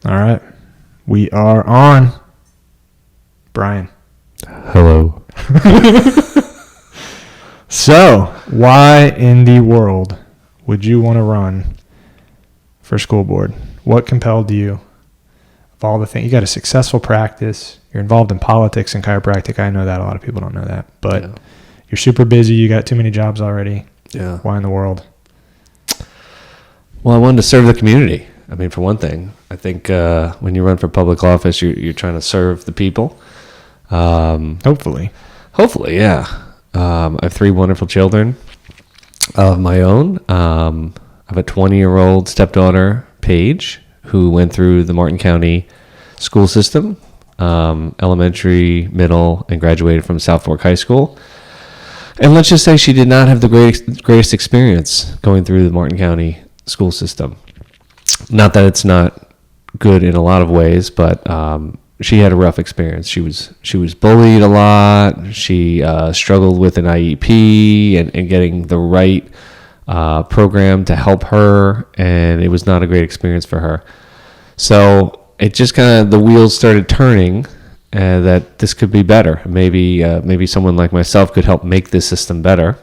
All right. We are on. Brian. Hello. So, why in the world would you want to run for school board? What compelled you of all the things? You got a successful practice. You're involved in politics and chiropractic. I know that. A lot of people don't know that. But you're super busy. You got too many jobs already. Yeah. Why in the world? Well, I wanted to serve the community. I mean, for one thing, I think when you run for public office, you're trying to serve the people. Hopefully, yeah. I have 3 wonderful children of my own. I have a 20-year-old stepdaughter, Paige, who went through the Martin County school system, elementary, middle, and graduated from South Fork High School. And let's just say she did not have the greatest experience going through the Martin County school system. Not that it's not good in a lot of ways, but she had a rough experience. She was bullied a lot. She struggled with an IEP and getting the right program to help her, and it was not a great experience for her. So it just kind of, the wheels started turning that this could be better. Maybe someone like myself could help make this system better.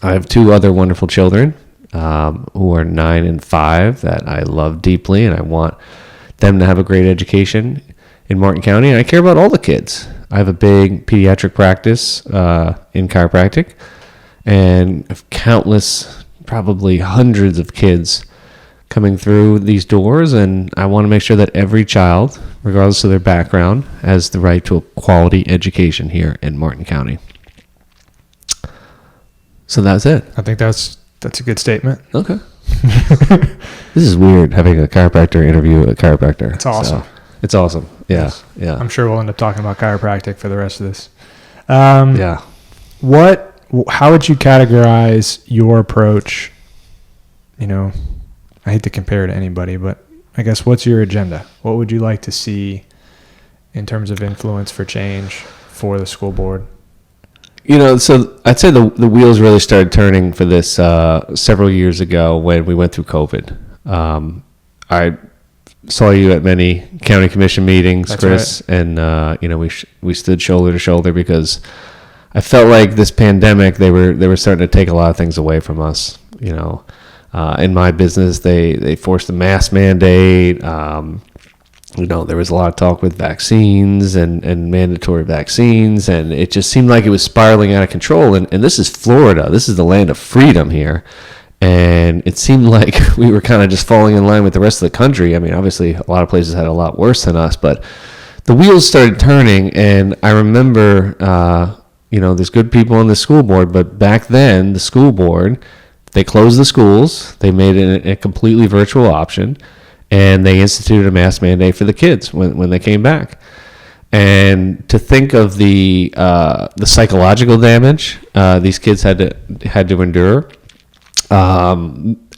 I have 2 other wonderful children who are 9 and 5 that I love deeply, and I want them to have a great education in Martin County. And I care about all the kids. I have a big pediatric practice in chiropractic, and have countless, probably hundreds of kids coming through these doors, and I want to make sure that every child, regardless of their background, has the right to a quality education here in Martin County. So that's it. I think that's a good statement. Okay. This is weird, having a chiropractor interview a chiropractor. It's awesome. So, it's awesome. Yeah. Yes. Yeah. I'm sure we'll end up talking about chiropractic for the rest of this. Yeah. How would you categorize your approach? You know, I hate to compare it to anybody, but I guess what's your agenda? What would you like to see in terms of influence for change for the school board? You know, so I'd say the wheels really started turning for this several years ago when we went through COVID. I saw you at many county commission meetings, That's Chris, right. And we stood shoulder to shoulder because I felt like this pandemic, they were starting to take a lot of things away from us. You know, in my business, they forced a mask mandate. There was a lot of talk with vaccines and mandatory vaccines, and it just seemed like it was spiraling out of control. And this is Florida. This is the land of freedom here. And it seemed like we were kind of just falling in line with the rest of the country. I mean, obviously, a lot of places had a lot worse than us, but the wheels started turning. And I remember, there's good people on the school board, but back then, the school board, they closed the schools. They made it a completely virtual option. And they instituted a mask mandate for the kids when they came back. And to think of the psychological damage these kids had to endure,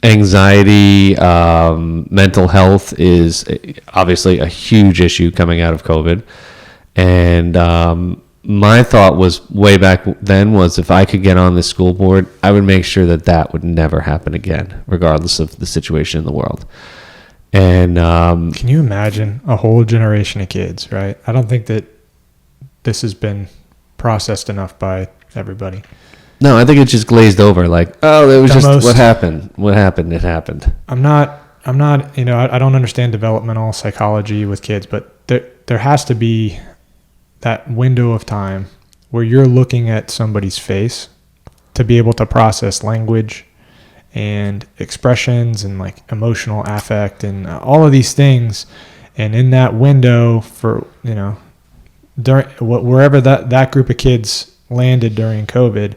anxiety, mental health is obviously a huge issue coming out of COVID. And my thought was way back then was if I could get on the school board, I would make sure that would never happen again, regardless of the situation in the world. And can you imagine a whole generation of kids, right? I don't think that this has been processed enough by everybody. No, I think it just glazed over. Like, oh, it was what happened. What happened? It happened. I'm not. I don't understand developmental psychology with kids, but there has to be that window of time where you're looking at somebody's face to be able to process language and expressions and like emotional affect and all of these things. And in that window for, during wherever that group of kids landed during COVID,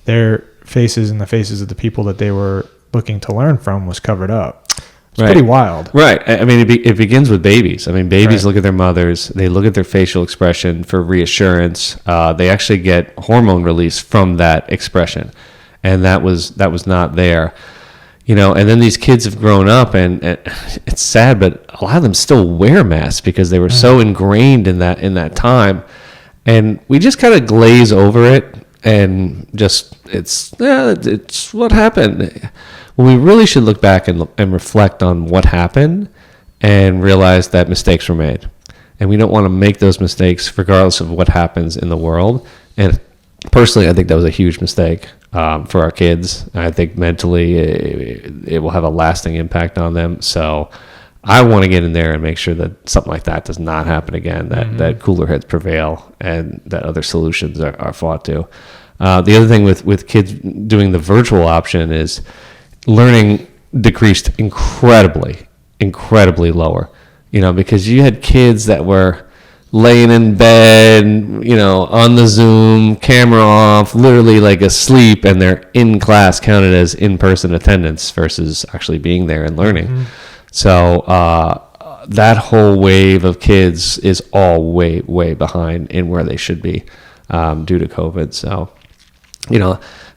their faces and the faces of the people that they were looking to learn from was covered up. It's pretty wild. Right. I mean, it begins with babies. I mean, babies Right. Look at their mothers. They look at their facial expression for reassurance. They actually get hormone release from that expression. And that was not there. And then these kids have grown up, and it's sad, but a lot of them still wear masks because they were so ingrained in that time. And we just kind of glaze over it and just, it's what happened. Well, we really should look back and reflect on what happened and realized that mistakes were made. And we don't want to make those mistakes regardless of what happens in the world. And personally, I think that was a huge mistake for our kids. I think mentally it will have a lasting impact on them. So I want to get in there and make sure that something like that does not happen again, that cooler heads prevail and that other solutions are fought to. The other thing with kids doing the virtual option is learning decreased incredibly lower, because you had kids that were laying in bed, on the Zoom, camera off, literally like asleep, and their in class counted as in-person attendance versus actually being there and learning. So that whole wave of kids is all way behind in where they should be due to COVID. So,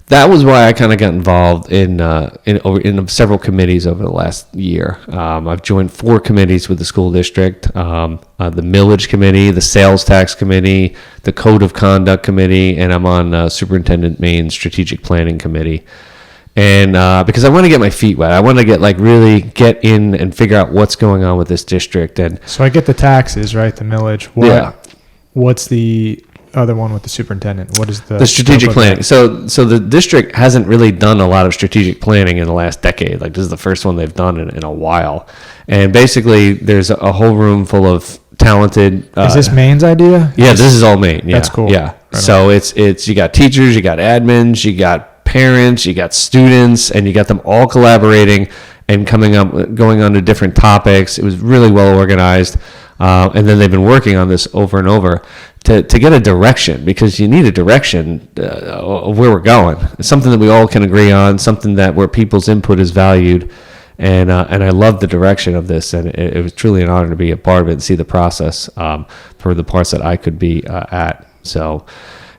that was why I kind of got involved in several committees over the last year. I've joined 4 committees with the school district: the millage committee, the sales tax committee, the code of conduct committee, and I'm on Superintendent Maine's strategic planning committee. And because I want to get my feet wet, I want to really get in and figure out what's going on with this district. And so I get the taxes, right? The millage. What's the other one with the superintendent? What is the strategic planning? So the district hasn't really done a lot of strategic planning in the last decade. Like, this is the first one they've done in a while. And basically, there's a whole room full of talented. Is this Maine's idea? Yeah, this is all Maine. Yeah, that's cool. Yeah. Right, so it's you got teachers, you got admins, you got parents, you got students, and you got them all collaborating and going on to different topics. It was really well organized. And then they've been working on this over and over to get a direction, because you need a direction of where we're going. It's something that we all can agree on, something where people's input is valued. And I love the direction of this, and it was truly an honor to be a part of it and see the process for the parts that I could be at. So,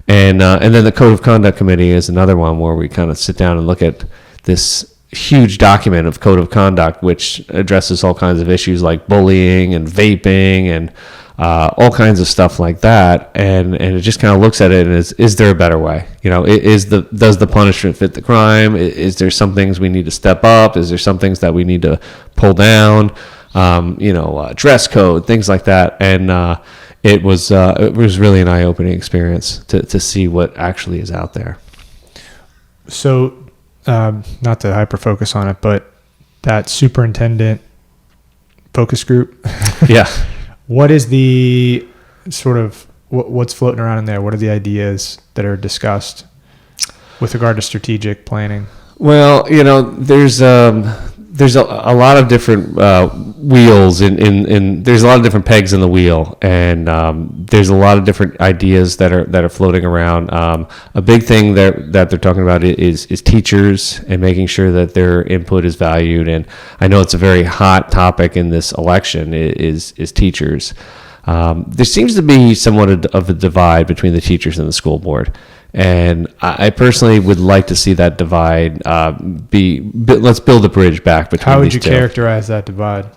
and then the Code of Conduct Committee is another one where we kind of sit down and look at this huge document of code of conduct, which addresses all kinds of issues like bullying and vaping and all kinds of stuff like that. And it just kind of looks at it and is there a better way? Does the punishment fit the crime? Is there some things we need to step up? Is there some things that we need to pull down? Dress code, things like that. And it was really an eye-opening experience to see what actually is out there. So, not to hyper focus on it, but that superintendent focus group. Yeah. What is the sort of what's floating around in there? What are the ideas that are discussed with regard to strategic planning? Well, there's a lot of different wheels in there's a lot of different pegs in the wheel, and there's a lot of different ideas that are floating around. A big thing that they're talking about is teachers and making sure that their input is valued. And I know it's a very hot topic in this election is teachers. There seems to be somewhat of a divide between the teachers and the school board. And I personally would like to see that divide let's build a bridge back between these two. How would you characterize that divide?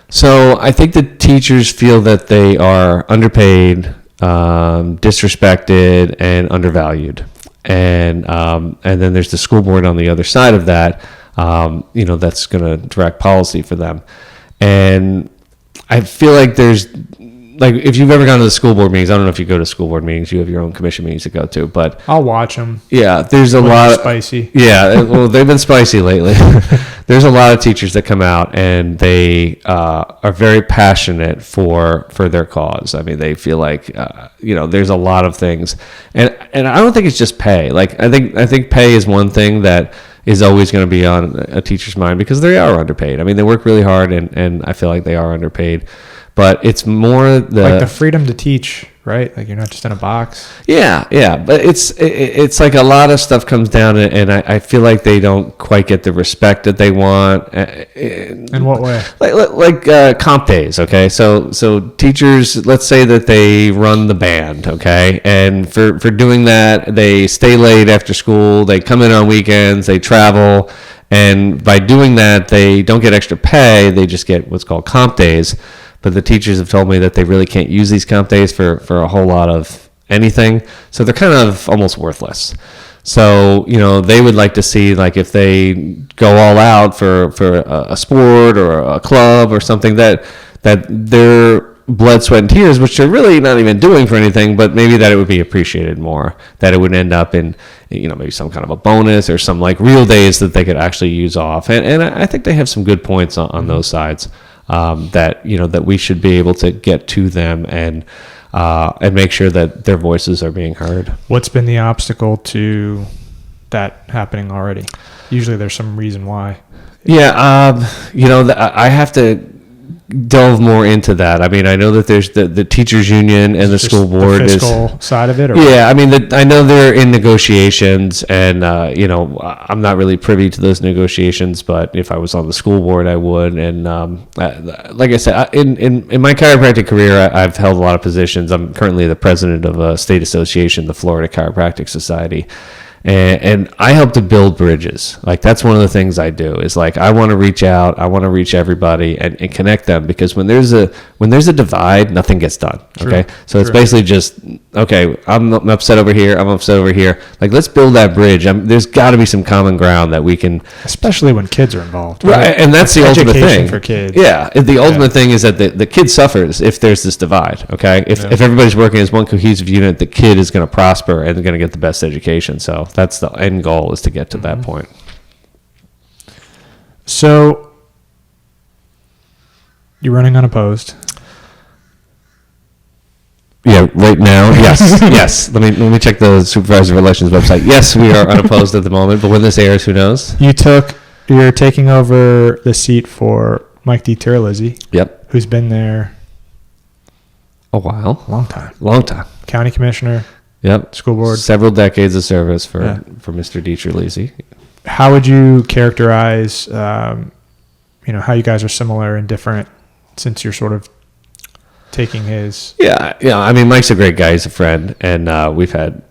So I think the teachers feel that they are underpaid, disrespected, and undervalued. And then there's the school board on the other side of that, that's going to direct policy for them. And I feel like if you've ever gone to the school board meetings, I don't know if you go to school board meetings, you have your own commission meetings to go to, but I'll watch them. Yeah, there's a lot of spicy. Yeah, well, they've been spicy lately. There's a lot of teachers that come out and they are very passionate for their cause. I mean, they feel like there's a lot of things, and I don't think it's just pay. Like I think pay is one thing that is always going to be on a teacher's mind because they are underpaid. I mean, they work really hard, and I feel like they are underpaid. But it's more the freedom to teach, right? Like you're not just in a box. Yeah. But it's like a lot of stuff comes down, and I feel like they don't quite get the respect that they want. In what way? Like comp days, okay? So teachers, let's say that they run the band, okay? And for doing that, they stay late after school, they come in on weekends, they travel, and by doing that, they don't get extra pay, they just get what's called comp days. But the teachers have told me that they really can't use these comp days for a whole lot of anything. So they're kind of almost worthless. So, they would like to see, like, if they go all out for a sport or a club or something, that their blood, sweat, and tears, which they're really not even doing for anything, but maybe that it would be appreciated more, that it would end up in, maybe some kind of a bonus or some, like, real days that they could actually use off. And I think they have some good points on those sides, that we should be able to get to them and make sure that their voices are being heard. What's been the obstacle to that happening already? Usually there's some reason why. Yeah, I have to delve more into that. I mean, I know that there's the teachers union and the school board the fiscal side of it. Or yeah, I mean, I know they're in negotiations, and I'm not really privy to those negotiations. But if I was on the school board, I would. And like I said, in my chiropractic career, I've held a lot of positions. I'm currently the president of a state association, the Florida Chiropractic Society. And I help to build bridges. Like, that's one of the things I do, is like, I want to reach out, I want to reach everybody and connect them, because when there's a divide, nothing gets done. True. Okay. So it's basically just, okay, I'm upset over here, I'm upset over here. Like, let's build that bridge. There's got to be some common ground that we can, especially when kids are involved. Right. And that's the ultimate thing for kids. Yeah. The ultimate thing is that the kid suffers if there's this divide. Okay. If everybody's working as one cohesive unit, the kid is going to prosper and going to get the best education. So that's the end goal, is to get to that point. So you're running unopposed. Yeah, right now, yes, yes. Let me check the supervisor of elections website. Yes, we are unopposed at the moment, but when this airs, who knows? You're taking over the seat for Mike DiTerlizzi. Yep. Who's been there a while, long time. County commissioner. Yep. School board. Several decades of service for Mr. DiTerlizzi. How would you characterize, how you guys are similar and different, since you're sort of taking his? Yeah. I mean, Mike's a great guy. He's a friend, and we've had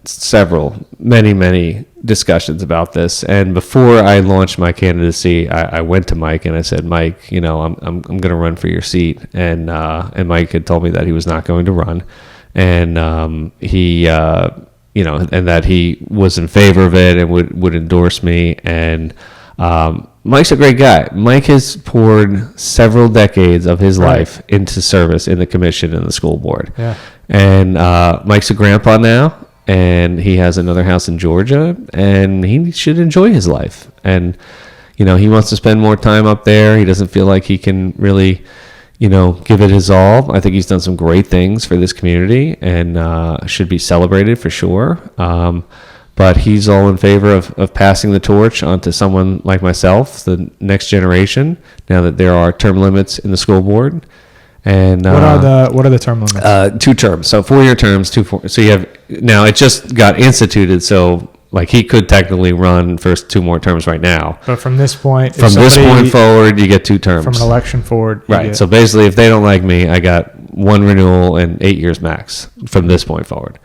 many discussions about this. And before I launched my candidacy, I went to Mike and I said, Mike, I'm going to run for your seat. And Mike had told me that he was not going to run. And he, and that he was in favor of it and would endorse me. And Mike's a great guy. Mike has poured several decades of his life into service in the commission and the school board. Yeah. And Mike's a grandpa now, and he has another house in Georgia, and he should enjoy his life. And, he wants to spend more time up there. He doesn't feel like he can really give it his all. I think he's done some great things for this community and should be celebrated for sure. But he's all in favor of passing the torch onto someone like myself, the next generation, now that there are term limits in the school board. And what are the term limits? 2 terms. So 4-year terms, so you have, now it just got instituted, so like he could technically run for 2 more terms right now. But from this point forward, you get 2 terms. From an election forward. Right. So basically, if they don't like me, I got 1 renewal and 8 years max from this point forward.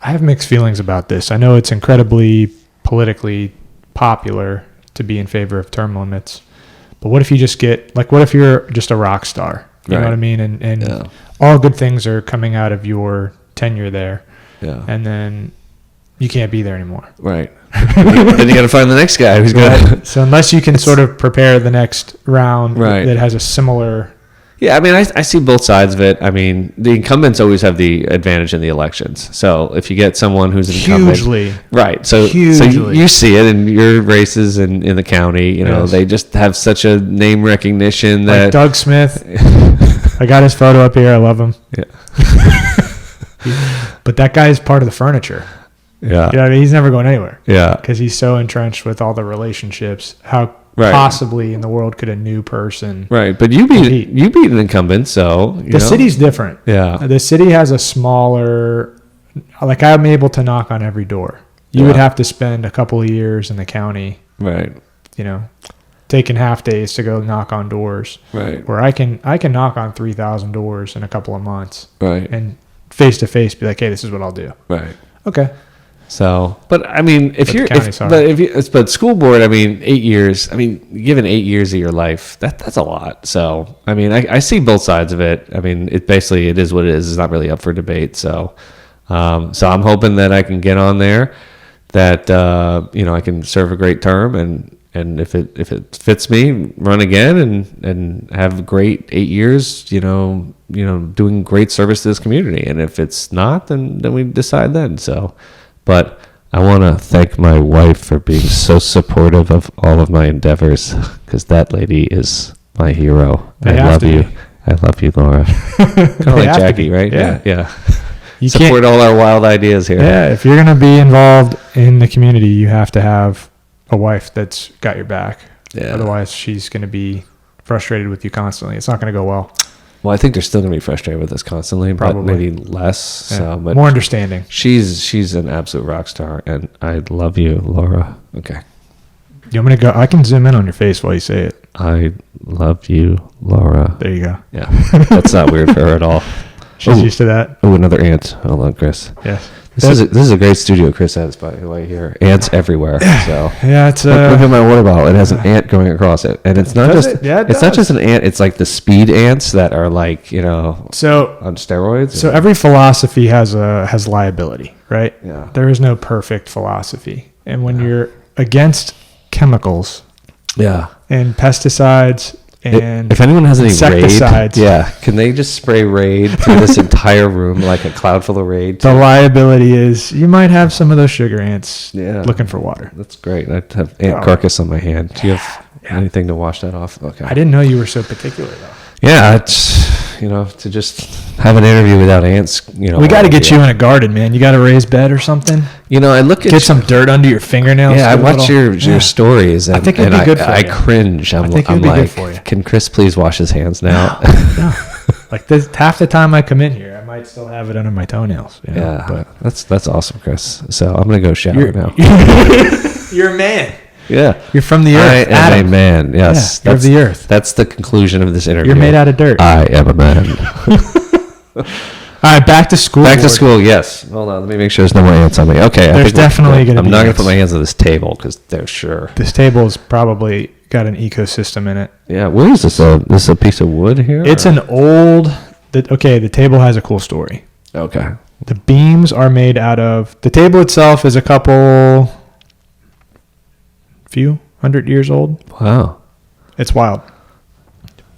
I have mixed feelings about this. I know it's incredibly politically popular to be in favor of term limits, but what if you just what if you're just a rock star? You know what I mean? And all good things are coming out of your tenure there. Yeah. And then you can't be there anymore. Right. Then you got to find the next guy who's going to. So unless you can sort of prepare the next round that has a similar. Yeah, I mean, I see both sides of it. I mean, the incumbents always have the advantage in the elections. So if you get someone who's an incumbent, hugely, right? So you see it in your races in the county. They just have such a name recognition that like Doug Smith. I got his photo up here. I love him. Yeah. But that guy is part of the furniture. Yeah. He's never going anywhere. Yeah. Because he's so entrenched with all the relationships. How possibly in the world could a new person? Right. But you beat an incumbent, so the city's different. Yeah. The city has a smaller. Like, I'm able to knock on every door. You would have to spend a couple of years in the county. Right. Taking half days to go knock on doors. Right. Where I can knock on 3,000 doors in a couple of months. Right. And face to face be like, hey, this is what I'll do. Right. Okay. So, but I mean, but school board, I mean, 8 years. I mean, given 8 years of your life, that's a lot. So, I mean, I see both sides of it. I mean, it is what it is. It's not really up for debate. So I'm hoping that I can get on there, that I can serve a great term, and if it fits me, run again and have a great 8 years, doing great service to this community. And if it's not, then we decide then. So, but I want to thank my wife for being so supportive of all of my endeavors, because that lady is my hero. I love you. I love you, Laura. Kind of like Jackie, right? Yeah. You support all our wild ideas here. Yeah, if you're going to be involved in the community, you have to have a wife that's got your back. Yeah. Otherwise, she's going to be frustrated with you constantly. It's not going to go well. Well, I think they're still going to be frustrated with us constantly, probably. But maybe less. Yeah. So, but more understanding. She's an absolute rock star, and I love you, Laura. Okay. You want me to go? I can zoom in on your face while you say it. I love you, Laura. There you go. Yeah, that's not weird for her at all. She's used to that. Oh, another ant. Hold on, Chris. Yes. This is a great studio Chris has, by the way, here. Ants everywhere. So yeah, it's look at my water bottle. It has an ant going across it, and it's not it's not just an ant. It's like the speed ants that are like so on steroids. So every philosophy has liability, right? Yeah. There is no perfect philosophy, and when you're against chemicals, and pesticides. And if anyone has any insecticides, Raid, can they just spray Raid through this entire room like a cloud full of Raid? The liability is you might have some of those sugar ants looking for water. That's great. I have ant carcass on my hand. Do you have anything to wash that off? Okay. I didn't know you were so particular though. Yeah, it's to just have an interview without ants. We got to get you in a garden, man. You got a raised bed or something. I look at get some dirt under your fingernails. Yeah, I watch your stories, and I think it'd be good for you. I cringe. I'm like, good for you. Can Chris please wash his hands now? No. Like this, half the time I come in here, I might still have it under my toenails. But that's awesome, Chris. So I'm gonna go shower now. You're a man. Yeah, you're from the earth. I am a man. Yes, you're of the earth. That's the conclusion of this interview. You're made out of dirt. I am a man. All right, back to school. Back to school. Yes. Hold on. Let me make sure there's no more ants on me. Okay. There's definitely going to be. I'm not going to put my hands on this table because they're sure. This table's probably got an ecosystem in it. Yeah. Where is this? This a piece of wood here? It's an old. The table has a cool story. Okay. The beams are made out of. The table itself is a few 100 years old. Wow. It's wild.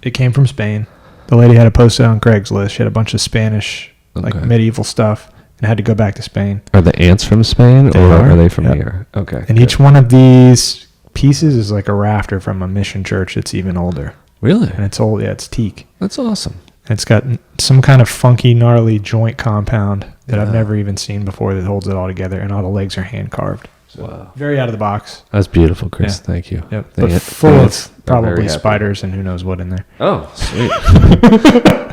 It came from Spain. The lady had to post it on Craigslist. She had a bunch of Spanish, medieval stuff, and had to go back to Spain. Are the ants from Spain, or are they from here? Okay. And each one of these pieces is like a rafter from a mission church that's even older. Really? And it's old. Yeah, it's teak. That's awesome. And it's got some kind of funky, gnarly joint compound that I've never even seen before that holds it all together, and all the legs are hand carved. So wow. Very out of the box. That's beautiful, Chris. Yeah. Thank you. Yep. But full of probably spiders and who knows what in there. Oh, sweet.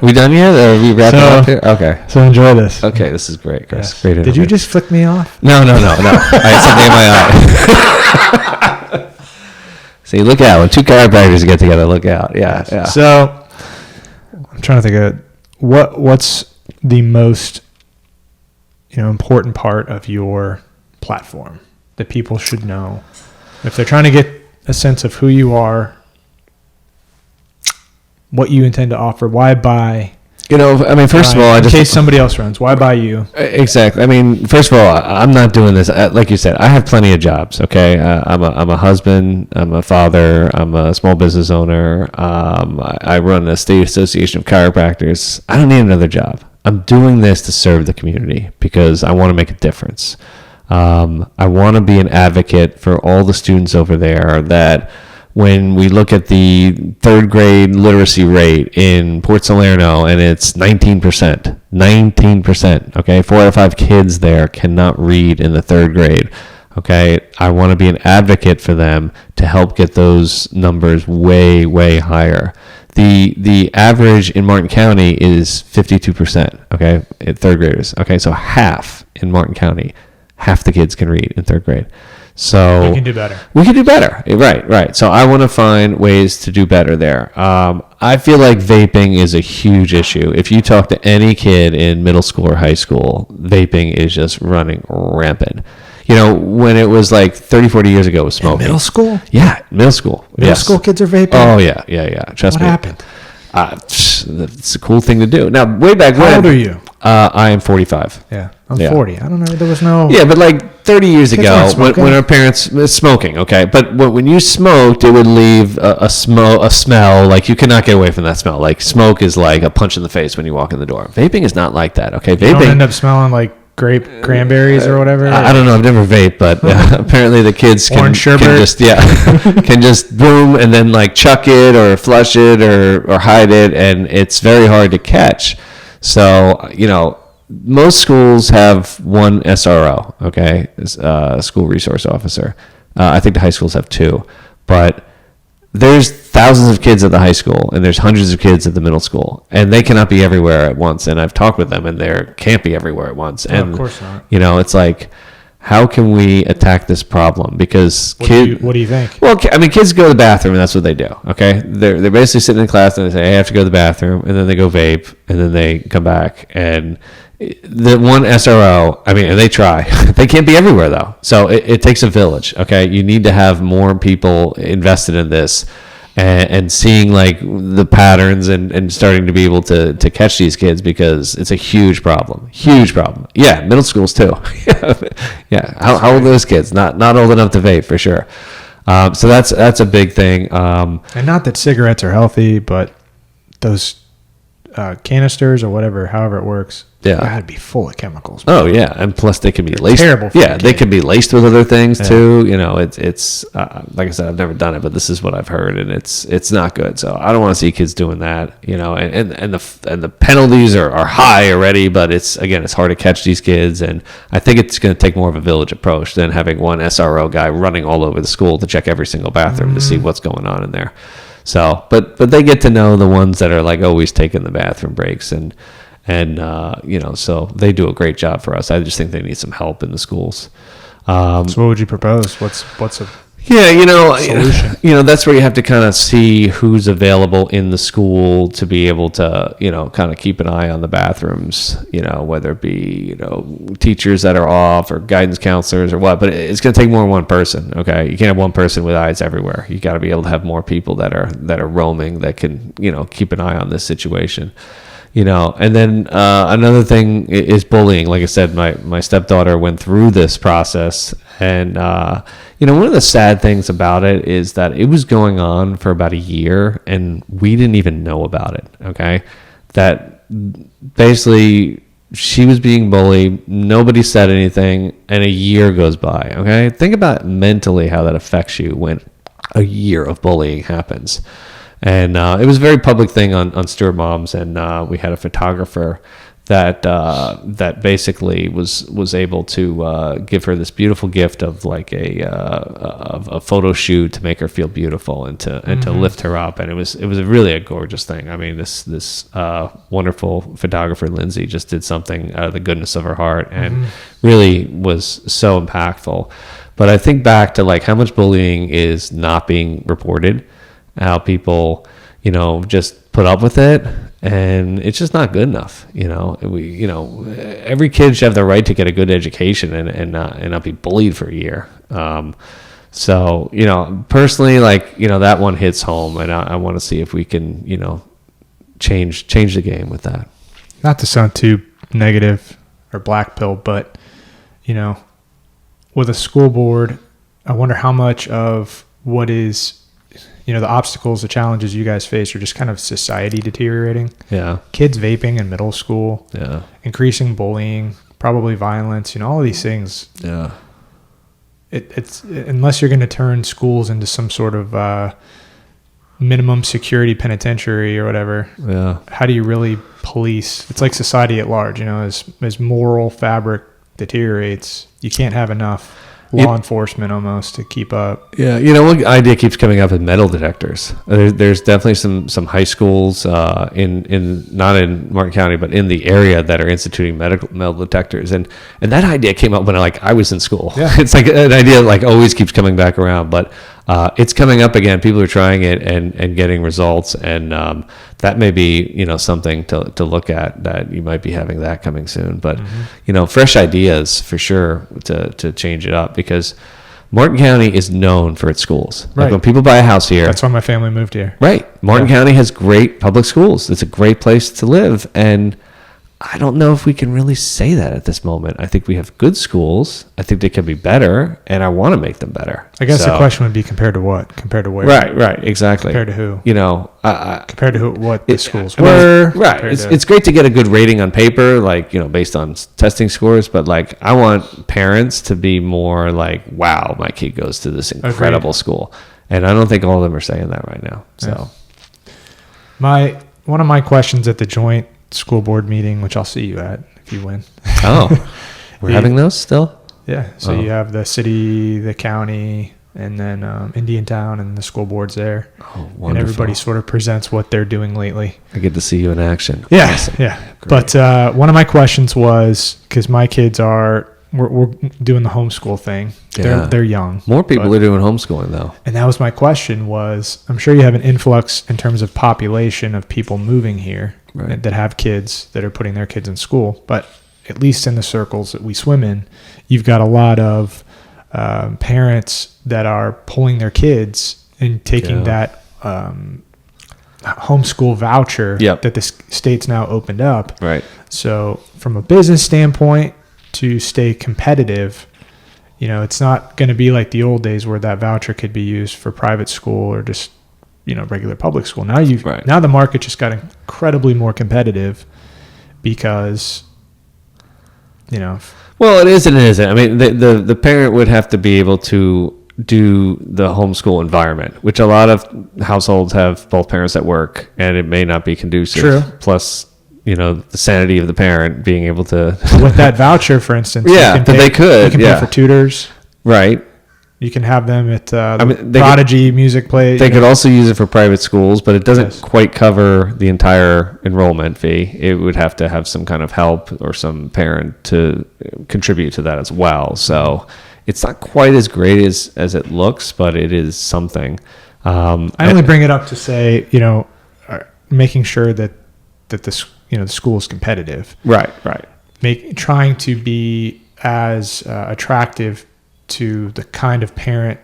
We done yet? Are we wrapping up here? Okay. So enjoy this. Okay, this is great, Chris. Yes. Great interview. Did you just flick me off? No. I had something in my eye. See, look out. When two chiropractors get together, look out. Yeah. So I'm trying to think of what's the most important part of your platform that people should know if they're trying to get a sense of who you are, what you intend to offer, why buy. First of all, in case somebody else runs, why buy you? Exactly. First of all, I'm not doing this. Like you said, I have plenty of jobs. Okay, I'm a husband. I'm a father. I'm a small business owner. I run a state association of chiropractors. I don't need another job. I'm doing this to serve the community because I want to make a difference. I want to be an advocate for all the students over there that when we look at the third grade literacy rate in Port Salerno and it's 19%, okay? 4 out of 5 kids there cannot read in the third grade, okay? I want to be an advocate for them to help get those numbers way, way higher. The average in Martin County is 52%, okay, at third graders, okay? So half in Martin County. Half the kids can read in third grade. So we can do better. Right. So I want to find ways to do better there. I feel like vaping is a huge issue. If you talk to any kid in middle school or high school, vaping is just running rampant. When it was like 30, 40 years ago, it was smoking. In middle school? Yeah, middle school. Middle school kids are vaping? Oh, yeah. Trust me. What happened? It's a cool thing to do. Now, way back when. How old are you? I am 45. Yeah. I'm 40. I don't know. There was no. Yeah, but like 30 years Kids ago, weren't smoking. when our parents smoking, okay, but when you smoked, it would leave a smell. Like you cannot get away from that smell. Like smoke is like a punch in the face when you walk in the door. Vaping is not like that. Okay, You vaping. don't end up smelling like cranberries or whatever. I don't know. I've never vaped, but apparently the kids can just can just boom and then like chuck it or flush it or hide it, and it's very hard to catch. So most schools have one SRO, okay, school resource officer. I think the high schools have two, but there's thousands of kids at the high school and there's hundreds of kids at the middle school, and they cannot be everywhere at once. And I've talked with them, and they can't be everywhere at once. And of course not. It's like, how can we attack this problem? Because what do you think? Well, I mean, kids go to the bathroom, and that's what they do. Okay, they're basically sitting in class and they say, "Hey, I have to go to the bathroom," and then they go vape, and then they come back. And the one SRO, I mean, and they try. They can't be everywhere though. So it takes a village. Okay, you need to have more people invested in this. And seeing like the patterns and starting to be able to catch these kids, because it's a huge problem. Yeah, middle schools too. Yeah. How old are those kids? Not old enough to vape for sure. So that's a big thing. And not that cigarettes are healthy, but those canisters or whatever, however it works, gotta be full of chemicals. Oh yeah, and plus they can be laced. Terrible. Yeah, they can be laced with other things too. It's like I said, I've never done it, but this is what I've heard, and it's not good. So I don't want to see kids doing that. And the penalties are high already, but it's hard to catch these kids, and I think it's going to take more of a village approach than having one SRO guy running all over the school to check every single bathroom to see what's going on in there. So, but they get to know the ones that are like always taking the bathroom breaks, and so they do a great job for us. I just think they need some help in the schools. So what would you propose? What's a solution? That's where you have to kind of see who's available in the school to be able to, kind of keep an eye on the bathrooms, whether it be, teachers that are off or guidance counselors or what, but it's going to take more than one person. Okay. You can't have one person with eyes everywhere. You got to be able to have more people that are roaming that can, keep an eye on this situation. And then another thing is bullying. Like I said, my stepdaughter went through this process, and one of the sad things about it is that it was going on for about a year, and we didn't even know about it. Okay, that basically she was being bullied. Nobody said anything, and a year goes by. Okay, think about mentally how that affects you when a year of bullying happens. And it was a very public thing on Stewart Moms, and we had a photographer that basically was able to give her this beautiful gift of like a photo shoot to make her feel beautiful and to lift her up, and it was really a gorgeous thing. I mean, this wonderful photographer Lindsay just did something out of the goodness of her heart, and really was so impactful. But I think back to like how much bullying is not being reported. How people, just put up with it, and it's just not good enough. Every kid should have the right to get a good education and not be bullied for a year. So, personally, like, that one hits home, and I want to see if we can, change the game with that. Not to sound too negative or black pill, but, with a school board, I wonder how much of what is the obstacles, the challenges you guys face are just kind of society deteriorating. Yeah. Kids vaping in middle school. Yeah. Increasing bullying, probably violence, all of these things. Yeah. It's unless you're going to turn schools into some sort of minimum security penitentiary or whatever. Yeah. How do you really police? It's like society at large, as moral fabric deteriorates, you can't have enough law enforcement almost to keep up. Yeah, one idea keeps coming up is metal detectors. There's definitely some high schools in not in Martin County, but in the area that are instituting metal detectors, and that idea came up when I was in school. Yeah. It's like an idea that always keeps coming back around, but it's coming up again. People are trying it and getting results, and that may be something to look at, that you might be having that coming soon. But fresh ideas for sure to change it up, because Martin County is known for its schools. Right. Like when people buy a house here, that's why my family moved here. Right. Martin County has great public schools. It's a great place to live, and I don't know if we can really say that at this moment. I think we have good schools. I think they can be better, and I want to make them better. I guess the question would be compared to what? Compared to where? Right, exactly. Compared to who? You know, compared to who, what the schools were. were. Right. It's great to get a good rating on paper, like, you know, based on testing scores, but like I want parents to be more like, wow, my kid goes to this incredible school. And I don't think all of them are saying that right now. So one of my questions at the joint school board meeting, which I'll see you at if you win. Oh, we're having those still? Yeah. So you have the city, the county, and then Indiantown and the school boards there. Oh, wonderful. And everybody sort of presents what they're doing lately. I get to see you in action. Yeah. Awesome. Yeah. Great. But one of my questions was, because my kids we're doing the homeschool thing. Yeah. They're young. More people are doing homeschooling though. And that was my question was, I'm sure you have an influx in terms of population of people moving here that have kids that are putting their kids in school. But at least in the circles that we swim in, you've got a lot of parents that are pulling their kids and taking that homeschool voucher that the state's now opened up. Right. So from a business standpoint, to stay competitive, you know, it's not going to be like the old days where that voucher could be used for private school or just, you know, regular public school. Now now the market just got incredibly more competitive because, you know. Well, it is and it isn't. I mean, the parent would have to be able to do the homeschool environment, which a lot of households have both parents at work, and it may not be conducive. True. Plus, you know, the sanity of the parent being able to with that voucher, for instance. They could. You can pay for tutors. Right. You can have them at Prodigy music play. They could also use it for private schools, but it doesn't quite cover the entire enrollment fee. It would have to have some kind of help or some parent to contribute to that as well. So it's not quite as great as it looks, but it is something. I only bring it up to say, you know, making sure that the school is competitive. Right. Trying to be as attractive to the kind of parent,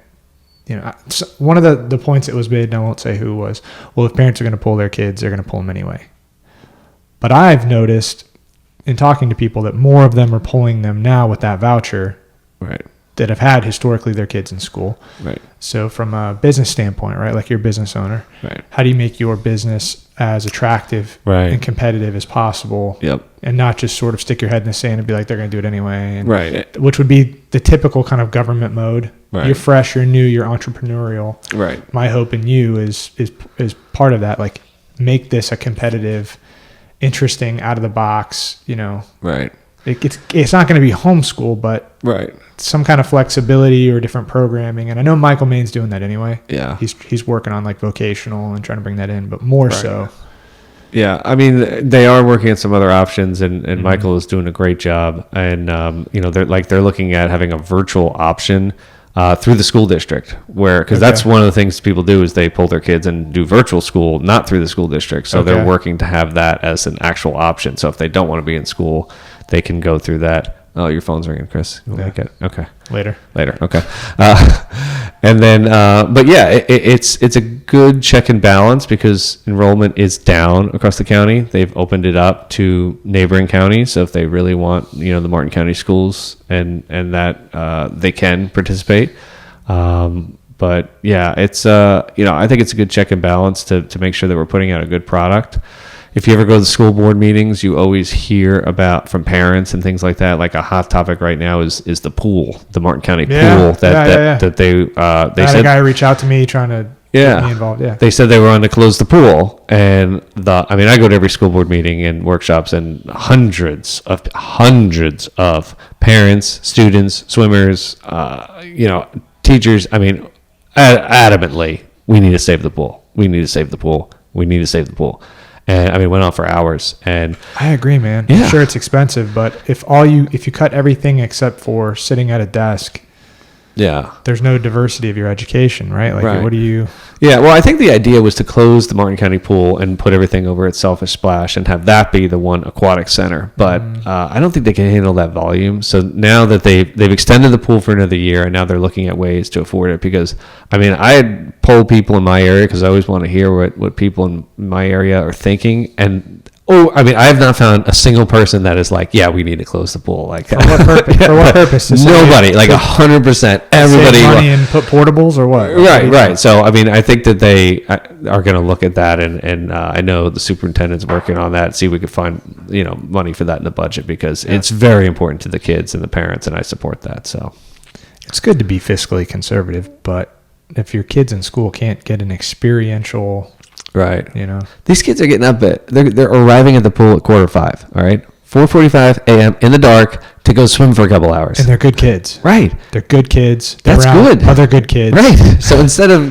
you know. One of the points that was made, and I won't say who was, well, if parents are going to pull their kids, they're going to pull them anyway. But I've noticed in talking to people that more of them are pulling them now with that voucher. Right. That have had historically their kids in school. Right. So from a business standpoint, right, like you're a business owner, right, how do you make your business as attractive and competitive as possible? Yep. And not just sort of stick your head in the sand and be like, they're going to do it anyway. And, right. Which would be the typical kind of government mode. Right. You're fresh, you're new, you're entrepreneurial. Right. My hope in you is part of that. Like, make this a competitive, interesting, out of the box, you know. Right. It's not going to be homeschool, but some kind of flexibility or different programming. And I know Michael Main's doing that anyway. Yeah. He's working on like vocational and trying to bring that in, but more so. Yeah. I mean, they are working on some other options, and Michael is doing a great job. And, you know, they're looking at having a virtual option through the school district, because that's one of the things people do is they pull their kids and do virtual school, not through the school district. So they're working to have that as an actual option. So if they don't want to be in school, they can go through that. Oh, your phone's ringing, Chris. You'll make it. Okay. Later. Okay. And then, but yeah, it's a good check and balance because enrollment is down across the county. They've opened it up to neighboring counties. So if they really want, you know, the Martin County schools and that, they can participate. But yeah, it's, you know, I think it's a good check and balance to make sure that we're putting out a good product. If you ever go to the school board meetings, you always hear about from parents and things like that. Like a hot topic right now is the pool, the Martin County pool that they said. A guy reached out to me trying to get me involved. Yeah, they said they were on to close the pool, and I go to every school board meeting and workshops, and hundreds of parents, students, swimmers, you know, teachers. I mean, adamantly, we need to save the pool. We need to save the pool. We need to save the pool. And I mean, it went on for hours. And I agree, man. Yeah. I'm sure it's expensive, but if you cut everything except for sitting at a desk, there's no diversity of your education, right? Like, what do you? Yeah, well, I think the idea was to close the Martin County pool and put everything over at Selfish Splash and have that be the one aquatic center. But I don't think they can handle that volume. So now that they've extended the pool for another year, and now they're looking at ways to afford it. Because I mean, I had polled people in my area because I always want to hear what people in my area are thinking, and Oh, I mean, I have not found a single person that is like, yeah, we need to close the pool. Like, For what purpose? For what purpose? To nobody, like 100%. Everybody. Save money and put portables or what? Right. So, I mean, I think that they are going to look at that, and I know the superintendent's working on that. See if we could find money for that in the budget, because it's very important to the kids and the parents, and I support that. So, it's good to be fiscally conservative, but if your kids in school can't get an experiential, right, these kids are getting up they're arriving at the pool at 4:45. All right, 4:45 a.m. in the dark to go swim for a couple hours, and they're good kids. Right, they're good kids. That's good. Other good kids. Right. So instead of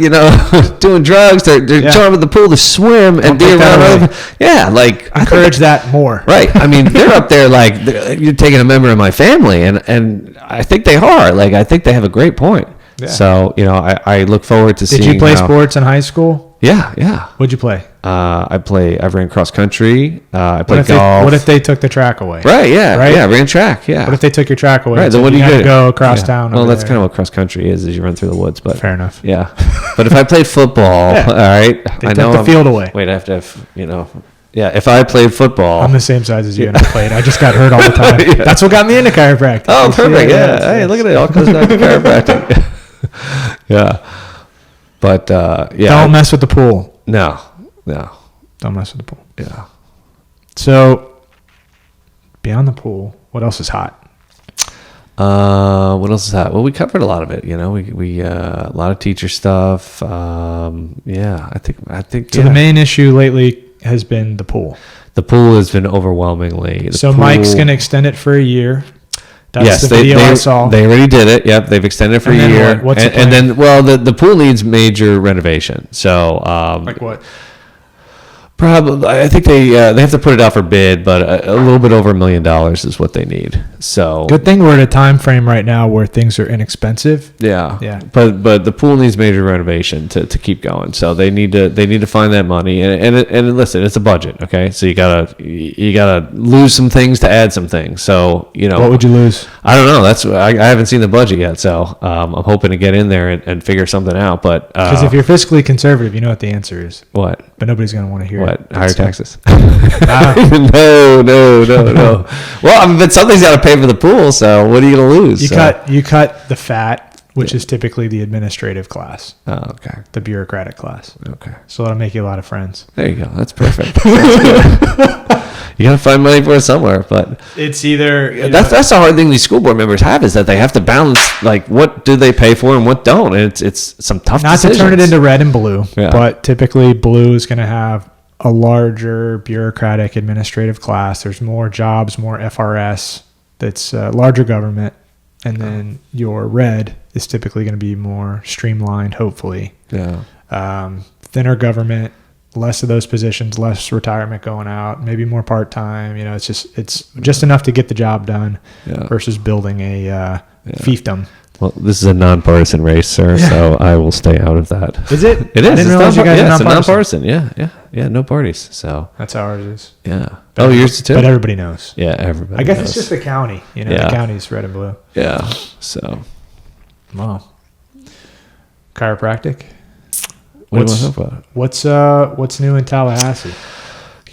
doing drugs, they're showing up at the pool to swim and be around other. Yeah, like encourage that more. Right. I mean, they're up there like you're taking a member of my family, and I think they are. Like, I think they have a great point. Yeah. So I look forward to seeing. Did you play sports in high school? Yeah. What'd you play? I ran cross country. I played golf. What if they took the track away? Right. Yeah. Right. Yeah. Ran track. Yeah. What if they took your track away? Right. Then what do you do? Go across town. Well, that's kind of what cross country is you run through the woods. But fair enough. Yeah. But if I played football, all right. They took the field away. Wait, I have to have Yeah, if I played football, I'm the same size as you, and I played. I just got hurt all the time. Yeah. That's what got me into chiropractic. Oh, perfect. Yeah. Hey, look at it. It all comes back to chiropractic. Yeah. But don't mess with the pool. No. Don't mess with the pool. Yeah. So beyond the pool, what else is hot? What else is hot? Well, we covered a lot of it. We a lot of teacher stuff. Yeah, I think. So the main issue lately has been the pool. The pool has been overwhelmingly. Mike's going to extend it for a year. That's the video I saw. They already did it. Yep, they've extended it for a year. What's the plan? And then, the pool needs major renovation. So, like what? Probably, I think they have to put it out for bid, but a little bit over $1 million is what they need. So good thing we're at a time frame right now where things are inexpensive. Yeah. But the pool needs major renovation to keep going. So they need to find that money. And listen, it's a budget, okay? So you gotta lose some things to add some things. So what would you lose? I don't know. I haven't seen the budget yet, so I'm hoping to get in there and figure something out. But because if you're fiscally conservative, you know what the answer is. What? But nobody's gonna want to hear. What? Higher taxes? No. Well, but something's got to pay for the pool. So what are you going to lose? You cut the fat, which is typically the administrative class. Oh, okay. The bureaucratic class. Okay. So that'll make you a lot of friends. There you go. That's perfect. You got to find money for it somewhere, but it's either that's the hard thing these school board members have, is that they have to balance, like, what do they pay for and what don't, and it's some tough decisions. Not to turn it into red and blue, yeah. But typically blue is going to have a larger bureaucratic administrative class. There's more jobs, more FRS. That's larger government, and then your red is typically going to be more streamlined, hopefully. Yeah. Thinner government. Less of those positions, less retirement going out, maybe more part-time. It's just enough to get the job done versus building a fiefdom. Well, this is a nonpartisan race, sir, so I will stay out of that. Is it? It is. I didn't realize you guys are nonpartisan. Yeah, no parties. So that's how ours is. Yeah. But yours too? But everybody knows. Yeah, everybody I guess knows. it's just the county. The county's red and blue. Yeah, so. Wow. Chiropractic? What do you want to talk about? What's new in Tallahassee?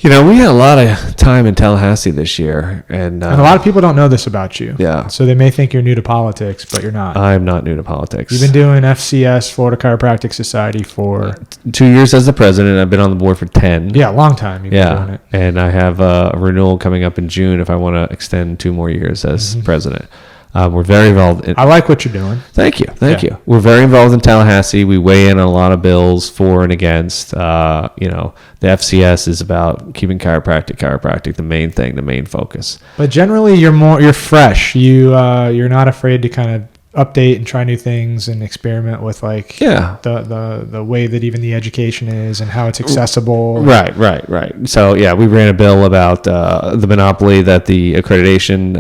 We had a lot of time in Tallahassee this year, and a lot of people don't know this about you. Yeah. So they may think you're new to politics, but you're not. I'm not new to politics. You've been doing FCS, Florida Chiropractic Society, for 2 years as the president. I've been on the board for 10. Yeah, a long time. You've been doing it. And I have a renewal coming up in June if I want to extend 2 more years as president. We're very involved. I like what you're doing. Thank you. We're very involved in Tallahassee. We weigh in on a lot of bills for and against. The FCS is about keeping chiropractic the main thing, the main focus. But generally, you're fresh. You're not afraid to kind of update and try new things and experiment with the way that even the education is and how it's accessible. Right. So we ran a bill about the monopoly that the accreditation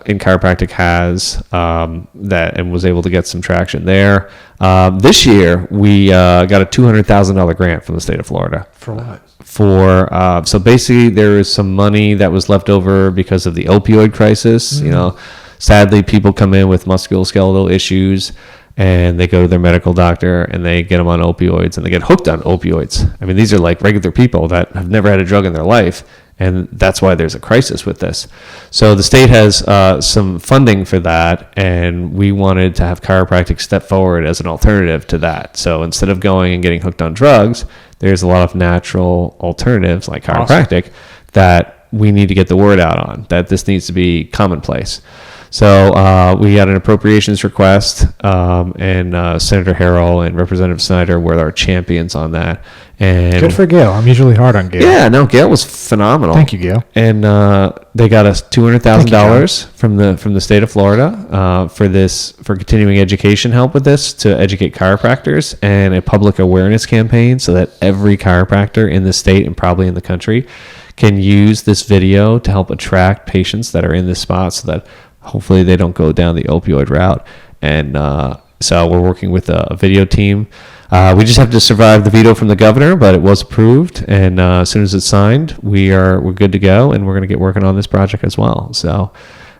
in chiropractic has, and was able to get some traction there. This year we got a $200,000 grant from the state of Florida. For what? So basically there is some money that was left over because of the opioid crisis. Sadly, people come in with musculoskeletal issues, and they go to their medical doctor, and they get them on opioids, and they get hooked on opioids. I mean, these are like regular people that have never had a drug in their life, And that's why there's a crisis with this. So the state has some funding for that, and we wanted to have chiropractic step forward as an alternative to that. So instead of going and getting hooked on drugs, there's a lot of natural alternatives like chiropractic that we need to get the word out on, that this needs to be commonplace. So we got an appropriations request, and Senator Harrell and Representative Snyder were our champions on that. And Good for Gail. I'm usually hard on Gail. yeah, no, Gail was phenomenal. Thank you, Gail. And they got us $200,000 from the state of Florida for continuing education help with this, to educate chiropractors, and a public awareness campaign so that every chiropractor in the state and probably in the country can use this video to help attract patients that are in this spot, so that hopefully they don't go down the opioid route. And so we're working with a video team. We just have to survive the veto from the governor, but it was approved, and as soon as it's signed, we're good to go, and we're going to get working on this project as well. So,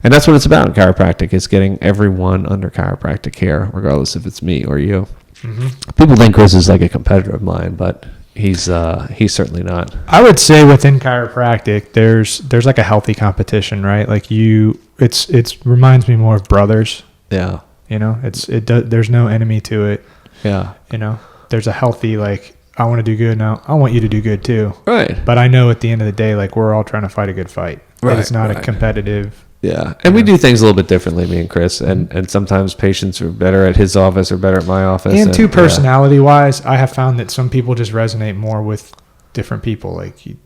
and that's what it's about in chiropractic, is getting everyone under chiropractic care, regardless if it's me or you. Mm-hmm. People think Chris is like a competitor of mine, but he's certainly not. I would say within chiropractic, there's like a healthy competition, right? Like it reminds me more of brothers. Yeah. You know, there's no enemy to it. Yeah. You know, there's a healthy, like, I want to do good now. I want you to do good too. Right. But I know at the end of the day, like, we're all trying to fight a good fight. Right. It's not a competitive. Yeah. And we do things a little bit differently, me and Chris. And sometimes patients are better at his office or better at my office. And too, personality wise, I have found that some people just resonate more with different people. Like, you're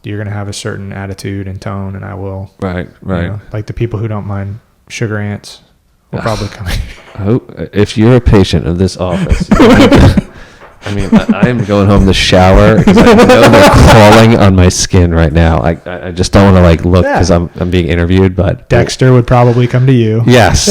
going to have a certain attitude and tone, and I will. Right. You know, like the people who don't mind sugar ants will probably come in. If you're a patient of this office, I mean, I'm going home to shower because I know they're crawling on my skin right now. I just don't want to like look because I'm being interviewed. But Dexter would probably come to you. Yes.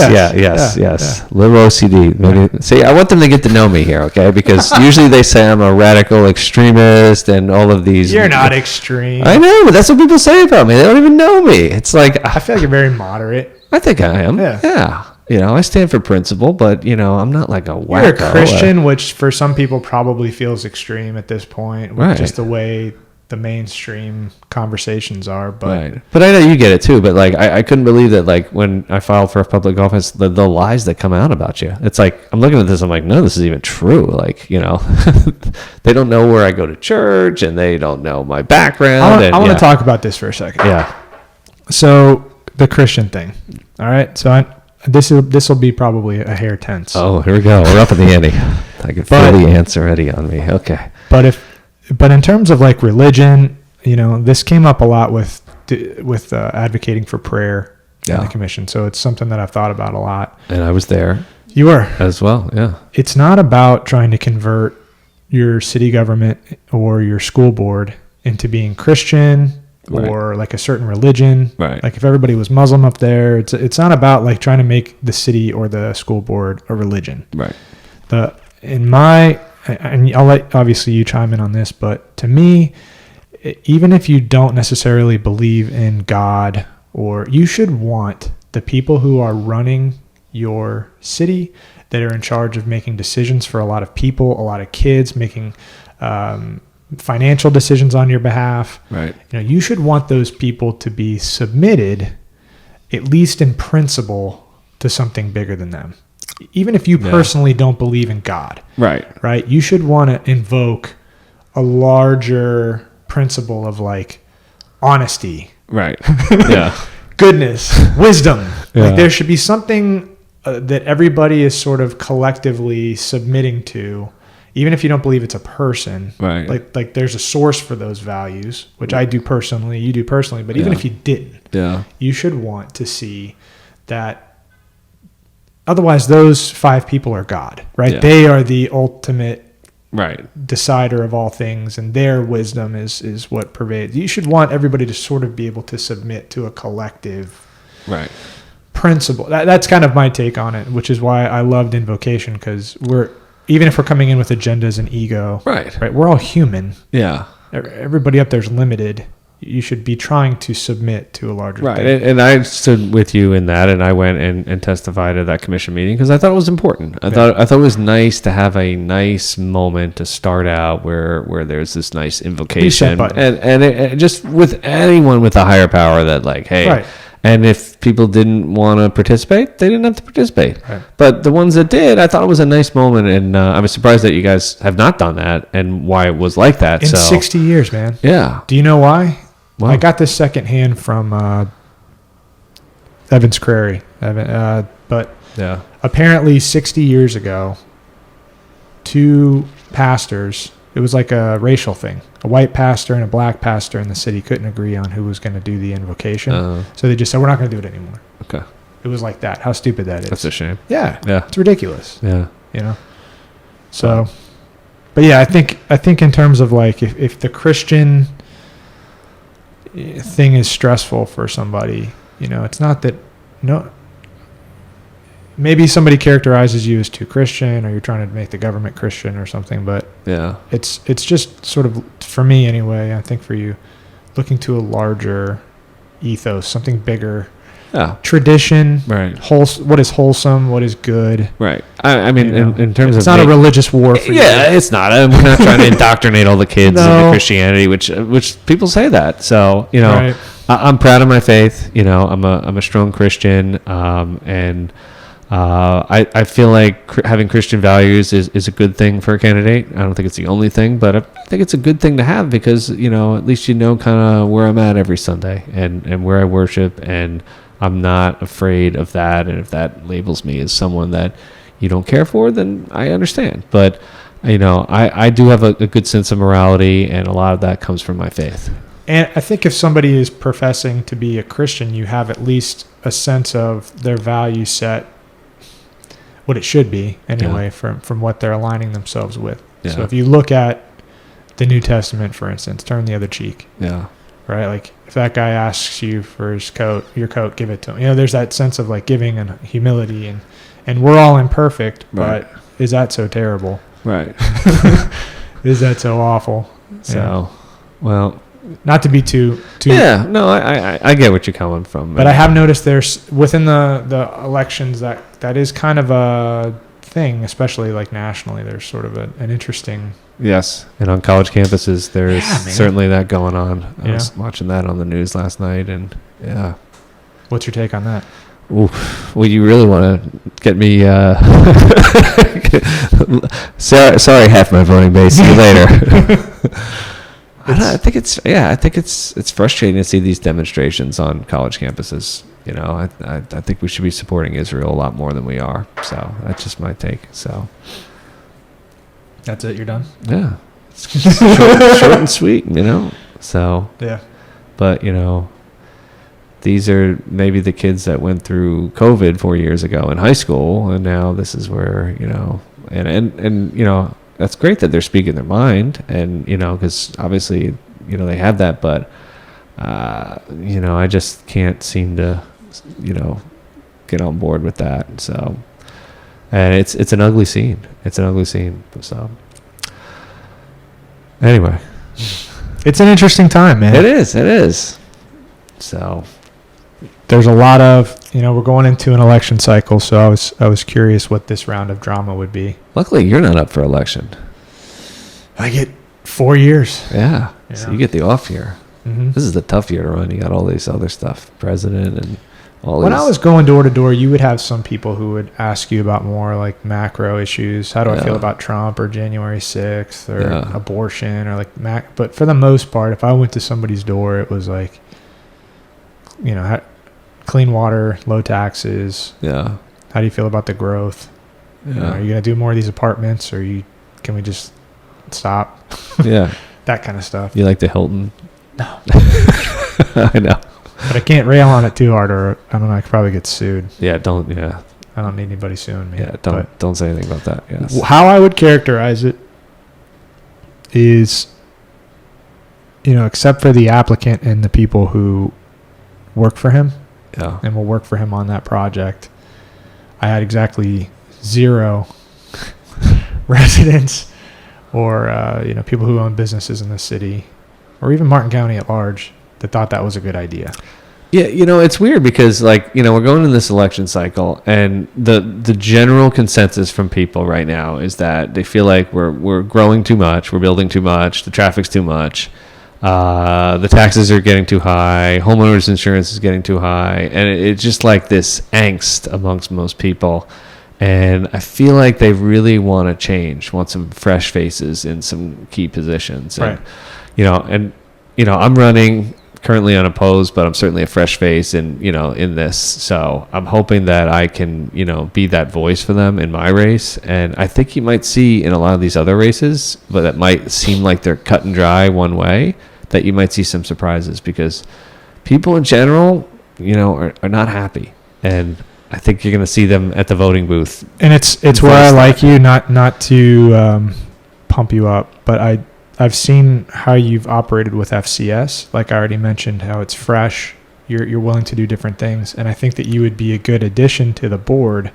Little OCD. Maybe. See, I want them to get to know me here, okay? Because usually they say I'm a radical extremist and all of these. You're not extreme. I know, but that's what people say about me. They don't even know me. It's like I feel like you're very moderate. I think I am. Yeah. You know, I stand for principle, but, you know, I'm not like a wacko. You're a Christian, which for some people probably feels extreme at this point, with just the way the mainstream conversations are. But right. But I know you get it too. But like, I couldn't believe that, like, when I filed for a public office, the lies that come out about you. It's like, I'm looking at this, I'm like, no, this is even true. Like, you know, they don't know where I go to church, and they don't know my background. I want to talk about this for a second. Yeah. So the Christian thing. All right. So this will be probably a hair tense. Oh, here we go. We're up in the ante. I can feel the ants already on me. Okay. But in terms of like religion, you know, this came up a lot with advocating for prayer in the commission. So it's something that I've thought about a lot. And I was there. You were as well. Yeah. It's not about trying to convert your city government or your school board into being Christian. Right. Or like a certain religion. Right. Like if everybody was Muslim up there, it's not about like trying to make the city or the school board a religion. Right. And I'll let obviously you chime in on this, but to me, even if you don't necessarily believe in God, or you should want the people who are running your city, that are in charge of making decisions for a lot of people, a lot of kids, making financial decisions on your behalf. Right. You know, you should want those people to be submitted, at least in principle, to something bigger than them. Even if you personally don't believe in God. Right. Right. You should want to invoke a larger principle of like honesty. Right. Yeah. Goodness, wisdom. Yeah. Like there should be something that everybody is sort of collectively submitting to. Even if you don't believe it's a person, right? Like there's a source for those values, which I do personally, you do personally. But even if you didn't, you should want to see that. Otherwise, those 5 people are God, right? Yeah. They are the ultimate decider of all things, and their wisdom is what pervades. You should want everybody to sort of be able to submit to a collective principle. That's kind of my take on it, which is why I loved Invocation, because even if we're coming in with agendas and ego, right, we're all human. Yeah. Everybody up there's limited, you should be trying to submit to a larger Right. thing. And I stood with you in that, and I went and testified at that commission meeting because I thought it was important. I thought it was nice to have a nice moment to start out where there's this nice invocation, and it just with anyone with a higher power that like, hey, Right. And if people didn't want to participate, they didn't have to participate. Right. But the ones that did, I thought it was a nice moment, and I was surprised that you guys have not done that and why it was like that. In 60 years, man. Yeah. Do you know why? Wow. I got this secondhand from Evans Crary. But Yeah. apparently 60 years ago, two pastors, it was like a racial thing. A white pastor and a black pastor in the city couldn't agree on who was going to do the invocation. So they just said, we're not going to do it anymore. Okay. It was like that. How stupid that is. That's a shame. Yeah. Yeah. It's ridiculous. Yeah. You know? So, but yeah, I think in terms of like, if the Christian thing is stressful for somebody, you know, it's not that, maybe somebody characterizes you as too Christian, or you're trying to make the government Christian or something, but Yeah. it's just sort of, for me anyway, I think for you, looking to a larger ethos, something bigger, Yeah. tradition, Right. what is wholesome, what is good. Right. I mean, You know, in terms it's of not a religious war for you. Yeah, it's not. We're not trying to indoctrinate all the kids No. into Christianity, which people say that. So you know, Right. I'm proud of my faith. You know, I'm a strong Christian, and I feel like having Christian values is a good thing for a candidate. I don't think it's the only thing, but I think it's a good thing to have because you know at least you know kind of where I'm at every Sunday and where I worship, and I'm not afraid of that. And if that labels me as someone that you don't care for, then I understand. But you know, I do have a good sense of morality, and a lot of that comes from my faith. And I think if somebody is professing to be a Christian, you have at least a sense of their value set, what it should be anyway, from what they're aligning themselves with. Yeah. So if you look at the New Testament, for instance, turn the other cheek, Yeah. right? Like if that guy asks you for your coat, give it to him. You know, there's that sense of like giving and humility, and we're all imperfect, Right. but is that so terrible? Right. Is that so awful? So, well, not to be too yeah, no, I get what you're coming from. But I have noticed there's within the elections that is kind of a thing, especially like nationally. There's sort of an interesting. Yes, and on college campuses, there's certainly that going on. I was watching that on the news last night, and yeah. What's your take on that? Oof. Well, you really want to get me. Sorry, half my voting base. See you later. I think it's frustrating to see these demonstrations on college campuses. You know, I think we should be supporting Israel a lot more than we are. So that's just my take. So that's it. You're done. Yeah, it's short and sweet. You know. So yeah, but you know, these are maybe the kids that went through COVID 4 years ago in high school, and now this is where you know, and you know. That's great that they're speaking their mind, and you know, because obviously, you know, they have that. But you know, I just can't seem to, you know, get on board with that. So, and it's an ugly scene. It's an ugly scene. So, anyway, it's an interesting time, man. It is. So, there's a lot of, you know, we're going into an election cycle, so I was curious what this round of drama would be. Luckily, you're not up for election. I get 4 years. Yeah. So you get the off year. Mm-hmm. This is the tough year to run. You got all this other stuff, president and all. When I was going door to door, you would have some people who would ask you about more like macro issues. How do I feel about Trump or January 6th or abortion or like But for the most part, if I went to somebody's door, it was like, you know, clean water, low taxes. Yeah. How do you feel about the growth? Yeah. You know, are you going to do more of these apartments, or can we just stop? Yeah. That kind of stuff. You like the Hilton? No. I know. But I can't rail on it too hard, or I don't know, I could probably get sued. Yeah, don't. Yeah. I don't need anybody suing me. Yeah, don't say anything about that. Yes. How I would characterize it is, you know, except for the applicant and the people who work for him, and will work for him on that project, I had exactly 0 residents or you know, people who own businesses in the city, or even Martin County at large, that thought that was a good idea. Yeah, it's weird because, like, we're going in this election cycle, and the general consensus from people right now is that they feel like we're growing too much, we're building too much, the traffic's too much, the taxes are getting too high, homeowners insurance is getting too high, and it's just like this angst amongst most people. And I feel like they really want to change, want some fresh faces in some key positions. And, Right. I'm running currently unopposed, but I'm certainly a fresh face in this. So I'm hoping that I can, be that voice for them in my race. And I think you might see in a lot of these other races, but that might seem like they're cut and dry one way, that you might see some surprises because people in general, are not happy. And I think you're going to see them at the voting booth. And it's where I like you, not to pump you up, but I've seen how you've operated with FCS. Like I already mentioned, how it's fresh. You're willing to do different things, and I think that you would be a good addition to the board.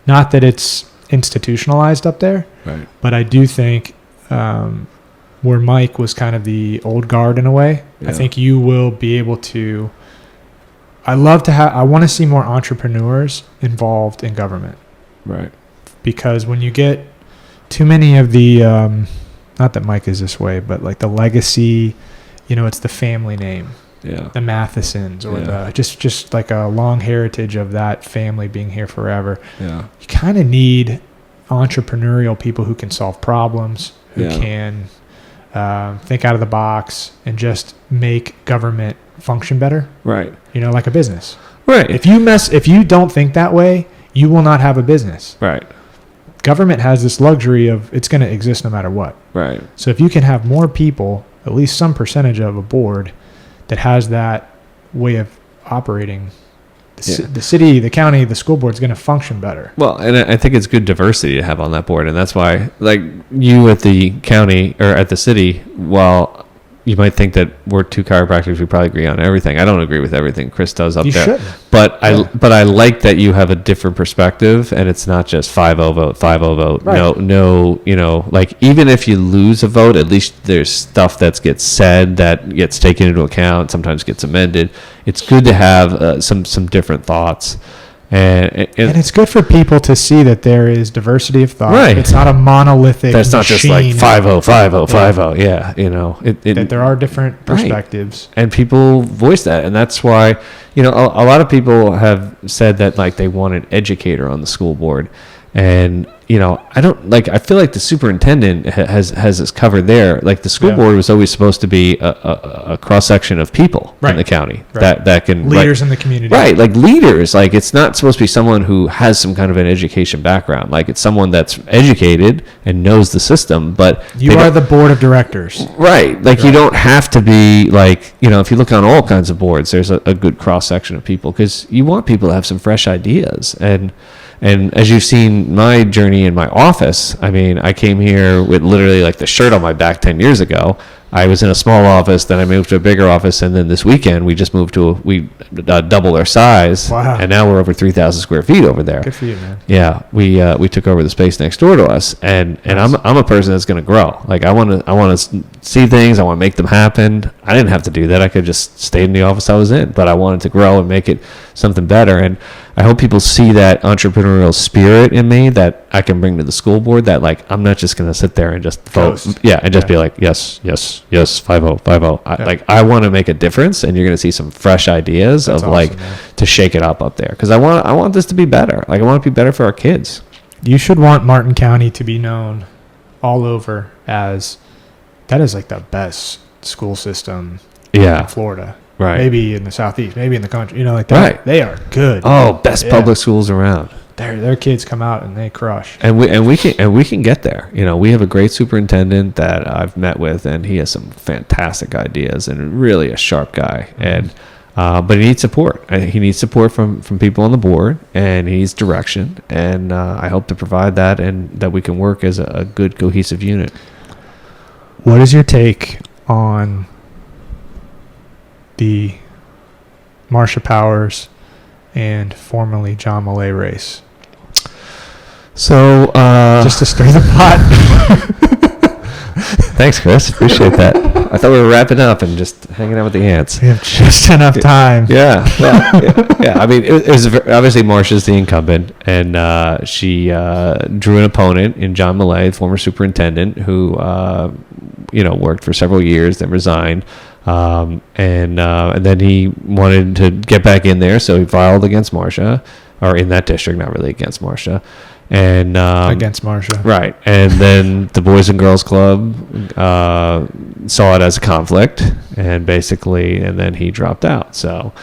Not that it's institutionalized up there, Right. but I do think where Mike was kind of the old guard in a way. Yeah. I think you will be able to. I want to see more entrepreneurs involved in government. Right. Because when you get too many of the not that Mike is this way, but like the legacy, it's the family name, Yeah. the Mathesons, or the just like a long heritage of that family being here forever. Yeah. You kind of need entrepreneurial people who can solve problems, who Yeah. can think out of the box and just make government function better. Right. Like a business. Right. If you don't think that way, you will not have a business. Right. Government has this luxury of it's going to exist no matter what. Right. So if you can have more people, at least some percentage of a board that has that way of operating, the city, the county, the school board is going to function better. Well, and I think it's good diversity to have on that board, and that's why, like, you at the county or at the city, while you might think that we're two chiropractors, we probably agree on everything. I don't agree with everything Chris does up You there. shouldn't. But I like that you have a different perspective, and it's not just 5-0 vote, 5-0 vote. Right. No, like, even if you lose a vote, at least there's stuff that gets said that gets taken into account, sometimes gets amended. It's good to have some different thoughts. And it's good for people to see that there is diversity of thought. Right. It's not a monolithic that's not just like machine. 5-0, 5-0, 5-0. Yeah, That there are different perspectives. and people voice that, and that's why a lot of people have said that, like, they want an educator on the school board, and I feel like the superintendent has us covered there. Like, the school board was always supposed to be a cross section of people in the county that can Leaders in the community, right? Like, leaders. Like, it's not supposed to be someone who has some kind of an education background. Like, it's someone that's educated and knows the system. But You are the board of directors. right. Like, you don't have to be like, if you look on all kinds of boards, there's a good cross section of people, because you want people to have some fresh ideas. And as you've seen my journey in my office, I mean, I came here with literally like the shirt on my back 10 years ago. I was in a small office, then I moved to a bigger office, and then this weekend we just moved to we doubled our size, Wow. and now we're over 3,000 square feet over there. Good for you, man. Yeah, we took over the space next door to us, and I'm a person that's going to grow. Like, I want to see things, I want to make them happen. I didn't have to do that. I could just stay in the office I was in, but I wanted to grow and make it something better. And I hope people see that entrepreneurial spirit in me that I can bring to the school board. That, like, I'm not just going to sit there and just vote, and just be like, yes, 5-0, 5-0. Like, I want to make a difference, and you're going to see some fresh ideas. That's of awesome, like, man. To shake it up there, because I want this to be better. Like, I want it to be better for our kids. You should want Martin County to be known all over as that is like the best school system in Florida. Right. Maybe in the Southeast, maybe in the country. Like that. Right. They are good. Oh, best public schools around. Their kids come out and they crush. And we can get there. We have a great superintendent that I've met with, and he has some fantastic ideas and really a sharp guy. Mm-hmm. And but he needs support. He needs support from people on the board, and he needs direction. And I hope to provide that, and that we can work as a good cohesive unit. What is your take on the Marsha Powers and formerly John Millay race? So just to stir the pot. Thanks, Chris. Appreciate that. I thought we were wrapping up and just hanging out with the ants. We have just enough time. Yeah. Yeah. I mean, it was obviously Marcia's the incumbent, and she drew an opponent in John Millay, former superintendent, who worked for several years, then resigned, and then he wanted to get back in there, so he filed against Marcia, or in that district, not really against Marcia. And Against Marcia. Right. And then the Boys and Girls Club saw it as a conflict, and then he dropped out. So,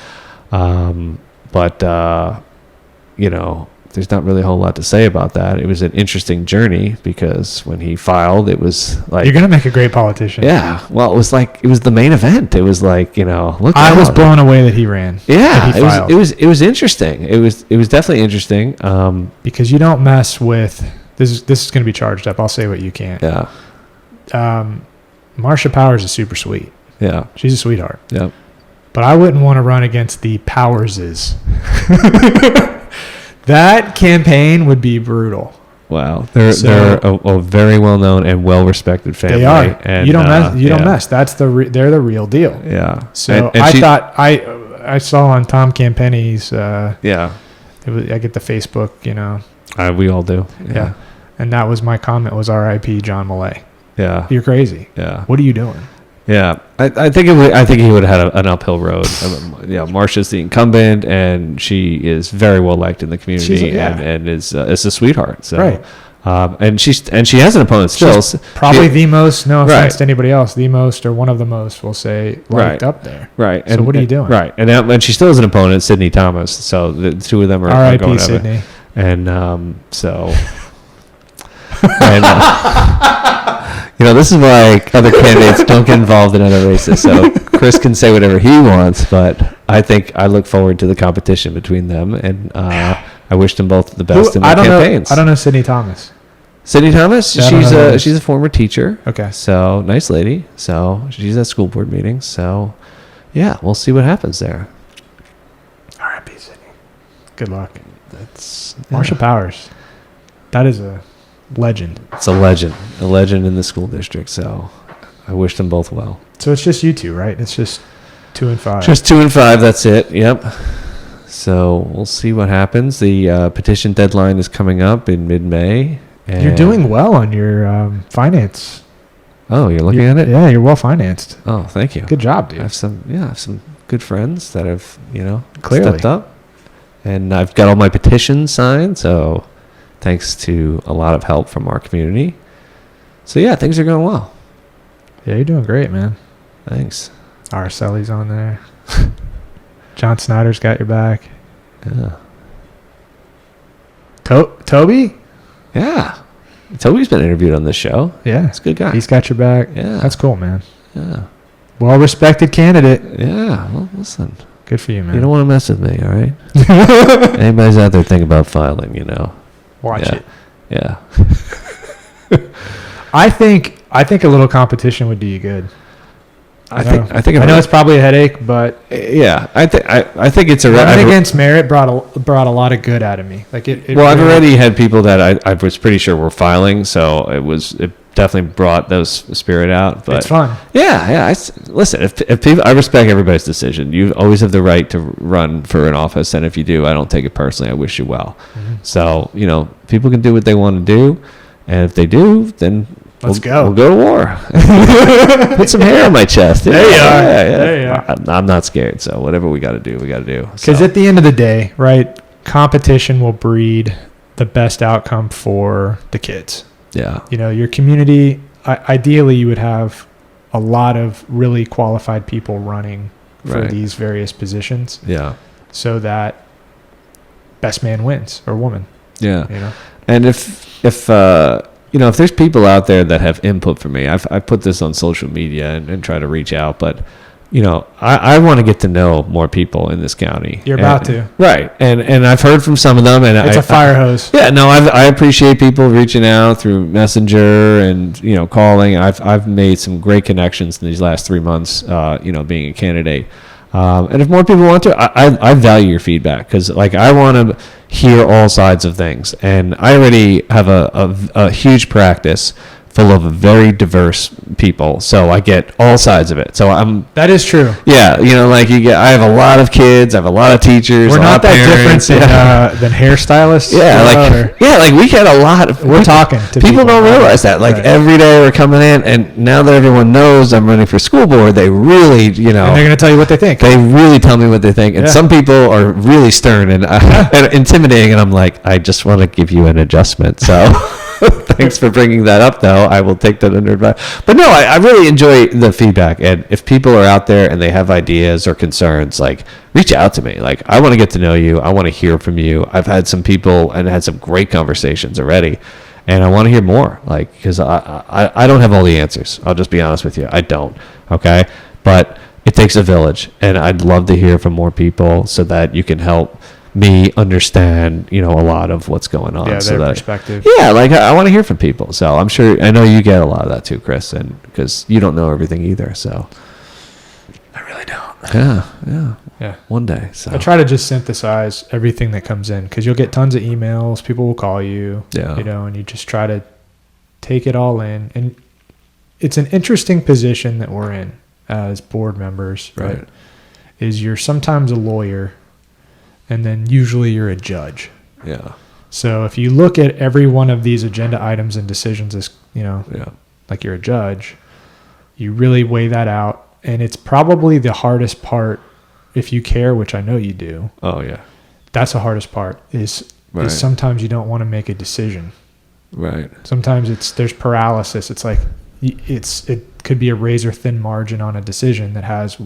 there's not really a whole lot to say about that. It was an interesting journey because when he filed, it was like... You're going to make a great politician. Yeah. Well, it was the main event. It was like, look. I was blown away that he ran. Yeah. It was interesting. It was definitely interesting. Because you don't mess with... This is going to be charged up. I'll say what you can't. Yeah. Marcia Powers is super sweet. Yeah. She's a sweetheart. Yeah. But I wouldn't want to run against the Powerses. That campaign would be brutal. Wow, they're a very well known and well respected family. They are. And, you don't mess. That's they're the real deal. Yeah. So I saw on Tom Campenny's. I get the Facebook. We all do. Yeah. And that was my comment. Was R.I.P. John Millay. Yeah. You're crazy. Yeah. What are you doing? Yeah, I think he would have had an uphill road. Marcia's the incumbent, and she is very well liked in the community, and is a sweetheart. So, right. And she has an opponent still. She's probably the most. No offense to anybody else, the most or one of the most. We'll say liked up there. Right. So what are you doing? Right. And she still has an opponent, Sidney Thomas. So the two of them are R.I.P. going Sidney. And so. And, this is why other candidates don't get involved in other races. So Chris can say whatever he wants, but I look forward to the competition between them, and I wish them both the best in their campaigns. I don't know Sidney Thomas. Sidney Thomas, she's a former teacher. Okay. So nice lady. So she's at school board meetings. So yeah, we'll see what happens there. R.I.P. Sidney. Good luck. Marcia Powers. That is a legend. It's a legend in the school district. So I wish them both well. So it's just you two, right? It's just 2 and 5. Just 2 and 5. That's it. Yep. So we'll see what happens. The petition deadline is coming up in mid-May. You're doing well on your finance. Oh, you're looking at it? Yeah, you're well financed. Oh, thank you. Good job, dude. I have some good friends that have Clearly stepped up, and I've got all my petitions signed. So. Thanks to a lot of help from our community. So, yeah, things are going well. Yeah, you're doing great, man. Thanks. Araceli's on there. John Snyder's got your back. Yeah. Toby? Yeah. Toby's been interviewed on this show. Yeah. He's a good guy. He's got your back. Yeah. That's cool, man. Yeah. Well-respected candidate. Yeah. Well, listen. Good for you, man. You don't want to mess with me, all right? Anybody's out there thinking about filing, Watch it. Yeah. I think a little competition would do you good. I know it's probably a headache, but yeah, I think it's a running against merit brought a lot of good out of me. Like it well, I've already had people that I was pretty sure were filing, so it definitely brought those spirit out. But it's fun. Yeah. Listen, if people, I respect everybody's decision. You always have the right to run for an office, and if you do, I don't take it personally. I wish you well. Mm-hmm. So people can do what they want to do, and if they do, then We'll go to war. Put some hair on my chest. There you are. There you are. I'm not scared. So whatever we got to do, we got to do. Because at the end of the day, right, competition will breed the best outcome for the kids. Yeah. Your community, ideally you would have a lot of really qualified people running for these various positions. Yeah. So that best man wins or woman. Yeah. And if there's people out there that have input for me, I've put this on social media and try to reach out, but I want to get to know more people in this county. You're about to. Right. And I've heard from some of them, and it's a fire hose. I appreciate people reaching out through Messenger and, calling. I've made some great connections in these last 3 months, being a candidate. And if more people want to, I value your feedback, because I want to hear all sides of things. And I already have a huge practice full of very diverse people, so I get all sides of it. So That is true. yeah, like I have a lot of kids, I have a lot of teachers. We're not that parents, different than hairstylists. like we get a lot of. We're talking to people. Don't realize that. Like every day we're coming in, and now that everyone knows I'm running for school board, they really, and they're going to tell you what they think. They really tell me what they think, and some people are really stern and intimidating, and I'm like, I just want to give you an adjustment. So. Thanks for bringing that up, though. I will take that under advice. But no, I really enjoy the feedback. And if people are out there and they have ideas or concerns, like, reach out to me. Like, I want to get to know you. I want to hear from you. I've had some people and had some great conversations already. And I want to hear more, like, because I don't have all the answers. I'll just be honest with you. I don't. Okay? But it takes a village. And I'd love to hear from more people so that you can help me understand, a lot of what's going on. Their perspective. Yeah, like I want to hear from people. So I know you get a lot of that too, Chris, and because you don't know everything either. So I really don't. Yeah. One day. So I try to just synthesize everything that comes in, because you'll get tons of emails. People will call you. Yeah. And you just try to take it all in. And it's an interesting position that we're in as board members, right? Is you're sometimes a lawyer, and then usually you're a judge. Yeah. So if you look at every one of these agenda items and decisions as, like you're a judge, you really weigh that out. And it's probably the hardest part, if you care, which I know you do. Oh, yeah. That's the hardest part is sometimes you don't want to make a decision. Right. Sometimes there's paralysis. It's like it could be a razor thin margin on a decision that has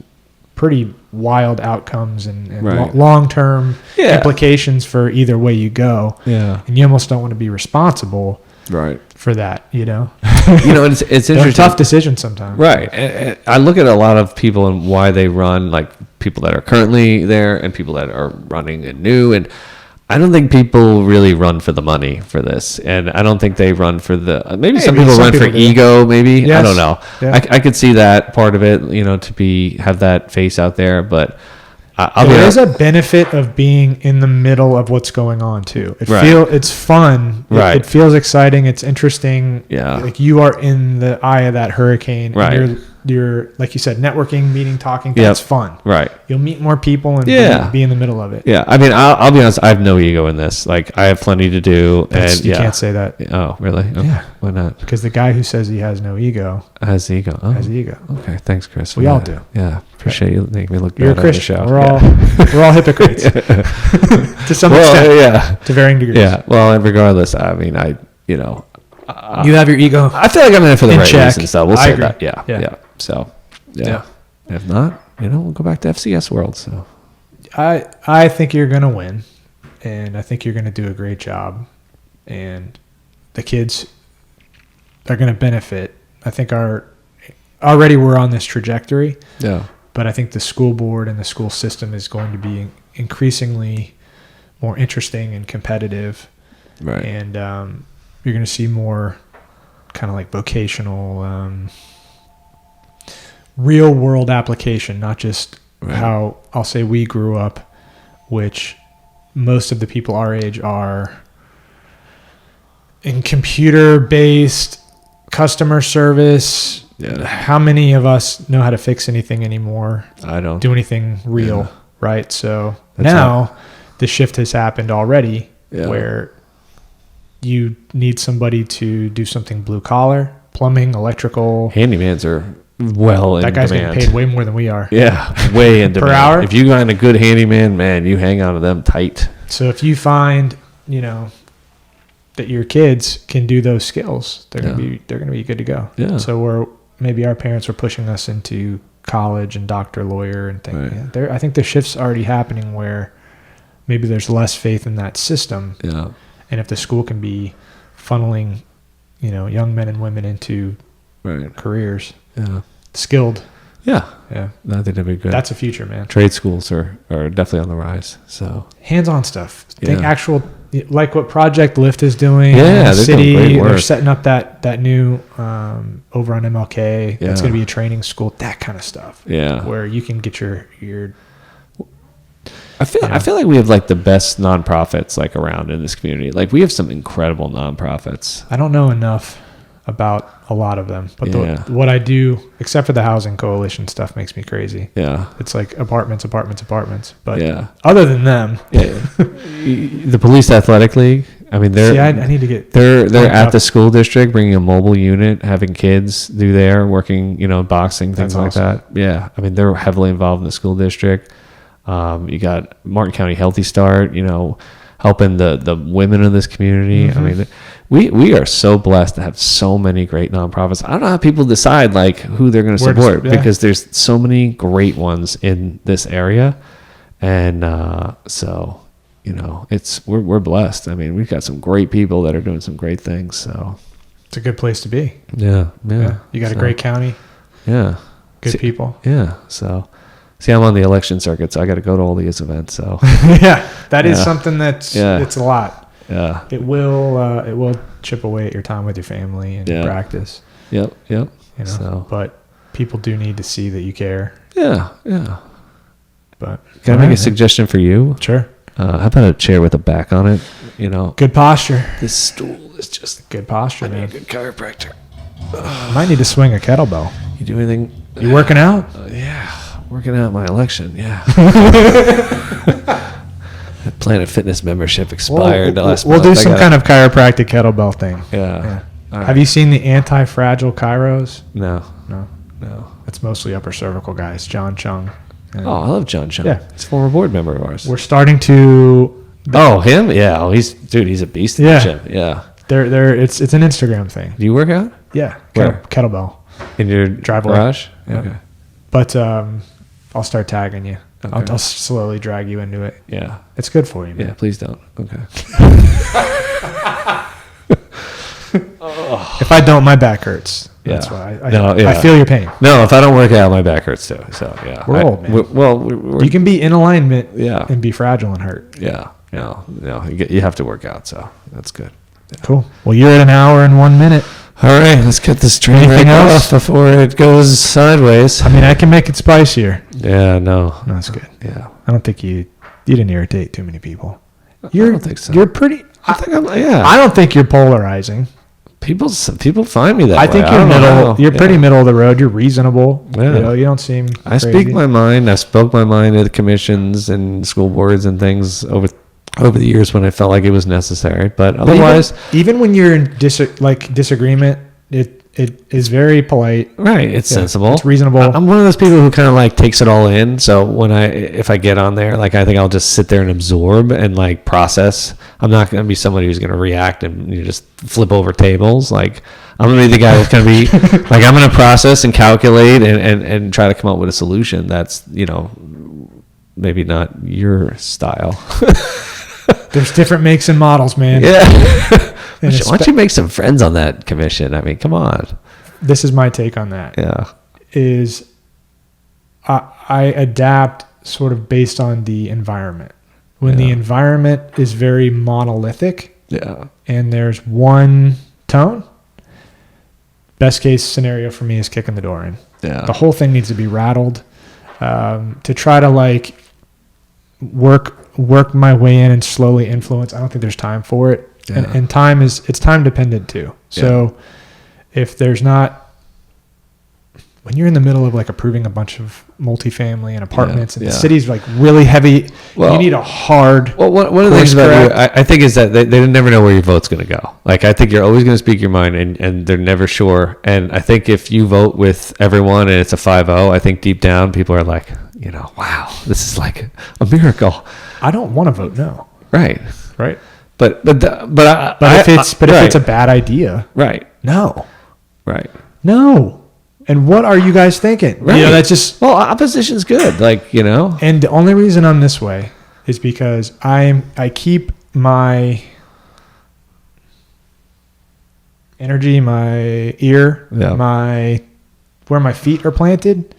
pretty wild outcomes and long-term implications for either way you go. Yeah. And you almost don't want to be responsible for that, it's interesting. They're tough decisions sometimes. Right. And I look at a lot of people and why they run, like people that are currently there and people that are running and new. And I don't think people really run for the money for this. And I don't think they run for maybe some people run for ego, maybe. Yes. I don't know. Yeah. I could see that part of it, to have that face out there. But there is a benefit of being in the middle of what's going on too. It's fun. Right. It feels exciting. It's interesting. Yeah. Like you are in the eye of that hurricane. Right. And you're like you said, networking, meeting, talking. That's fun. Right. You'll meet more people and be in the middle of it. Yeah. I mean, I'll be honest. I have no ego in this. Like I have plenty to do. You can't say that. Oh, really? Okay. Yeah. Why not? Because the guy who says he has no ego has ego. Oh. Has ego. Okay. Thanks, Chris. We all do. Yeah. Appreciate you making me look You're bad a Christian. on the show. We're all hypocrites to some extent. Yeah. To varying degrees. Yeah. Well, and regardless, I mean, you have your ego. I feel like I'm in it for the right check. reasons, though. We'll say that. Yeah. So, yeah. If not, we'll go back to FCS world. So, I think you're gonna win, and I think you're gonna do a great job, and the kids are gonna benefit. I think already we're on this trajectory. Yeah. But I think the school board and the school system is going to be increasingly more interesting and competitive. Right. And you're going to see more kind of like vocational, real world application, not just how I'll say we grew up, which most of the people our age are in computer-based customer service. Yeah. How many of us know how to fix anything anymore? I don't do anything real, right? So now the shift has happened already where you need somebody to do something blue collar, plumbing, electrical. Handymans are well in demand. That guy's getting paid way more than we are. Yeah, way in demand. Per hour? If you find a good handyman, man, you hang on to them tight. So if you find, that your kids can do those skills, they're gonna be good to go. Yeah. So maybe our parents were pushing us into college and doctor, lawyer, and things. Right. Yeah, I think the shift's already happening where maybe there's less faith in that system. Yeah. And if the school can be funneling, young men and women into careers, skilled. Yeah. Yeah. I think that'd be good. That's a future, man. Trade schools are definitely on the rise. So hands-on stuff. Think actual, like what Project Lift is doing. Yeah, in the city. They're setting up that new over on MLK. That's going to be a training school. That kind of stuff. Yeah. Where you can get your. I feel like we have like the best nonprofits like around in this community. Like we have some incredible nonprofits. I don't know enough about a lot of them. But Yeah. what I do, except for the housing coalition stuff, makes me crazy. Yeah. It's like apartments. But Yeah. other than them, Yeah. The police athletic league. I mean, they're see, I need to get. they're Bring at up. the school district, bringing a mobile unit, having kids do there, working, boxing, things That's like awesome. that. Yeah. I mean, they're heavily involved in the school district. You got Martin County Healthy Start, helping the women of this community. I mean, we are so blessed to have so many great nonprofits. I don't know how people decide like who they're going to support because there's so many great ones in this area. And so, we're blessed. I mean, we've got some great people that are doing some great things. So It's a good place to be. yeah. You got a great county. Yeah. Good people. Yeah. So, see, I'm on the election circuit, so I got to go to all these events. So, Yeah, that is something it's a lot. yeah. It will chip away at your time with your family and your practice. Yep. So, but people do need to see that you care. Yeah. But Can I make a suggestion for you? Sure. How about a chair with a back on it? Good posture. This stool is just Good posture, man. a good chiropractor. Might need to swing a kettlebell. You do anything? You working out? Yeah, working out my election. Yeah. Planet Fitness membership expired last We'll month. do some kind of chiropractic kettlebell thing. Yeah. All right. Have you seen the anti-fragile chiros? No. No. It's mostly upper cervical guys. John Chung. And Oh, I love John Chung. Yeah. He's a former board member of ours. We're starting to. Oh, him? Yeah. Oh, he's a beast in the gym. Yeah. It's an Instagram thing. Do you work out Yeah. Where? Kettlebell. in your Driveway. garage? Yeah. Okay. But I'll start tagging you. Okay. I'll slowly drag you into it. Yeah. It's good for you, man. Yeah. Please don't. Okay. If I don't, my back hurts. That's Yeah. why I feel your pain. No, if I don't work out, my back hurts too. So yeah, We're old, man. We're You can be in alignment yeah, and be fragile and hurt. yeah. No, you have to work out. So that's good. Cool. Well, you're at an hour and 1 minute. All right, let's get this train Anything wreck else? off before it goes sideways. I mean, I can make it spicier. Yeah, no. No, that's good. Yeah, I don't think you didn't irritate too many people. I don't think so. You're pretty. I think yeah. I don't think you're polarizing. People find me that I way. think you're don't middle. know. You're Yeah. pretty middle of the road. You're reasonable. Yeah. You don't seem. I crazy. speak my mind. I spoke my mind at the commissions and school boards and things over the years when I felt like it was necessary. But otherwise, even when you're in disagreement, it is very polite. right? It's sensible. It's reasonable. I'm one of those people who kind of like takes it all in. So if I get on there, like I think I'll just sit there and absorb and like process. I'm not going to be somebody who's going to react and just flip over tables. Like I'm going to be the guy that's going to be like I'm going to process and calculate and try to come up with a solution that's maybe not your style. There's different makes and models, man. Yeah. And Why don't you make some friends on that commission? I mean, come on. This is my take on that. Yeah. Is I adapt sort of based on the environment. When the environment is very monolithic Yeah. and there's one tone, best case scenario for me is kicking the door in. Yeah. The whole thing needs to be rattled to try to like work my way in and slowly influence. I don't think there's time for it. Yeah. And it's time dependent too. So if there's not, when you're in the middle of like approving a bunch of multifamily and apartments and the city's like really heavy, you need a hard. Well, one of the things about you, I think, is that they never know where your vote's going to go. Like, I think you're always going to speak your mind, and they're never sure. And I think if you vote with everyone and it's a 5-0, I think deep down people are like, wow, this is like a miracle. I don't want to vote no. Right. But if it's a bad idea, right. No. Right. No. And what are you guys thinking? Right. That's just opposition's good. And the only reason I'm this way is because I keep my energy, my ear, where my feet are planted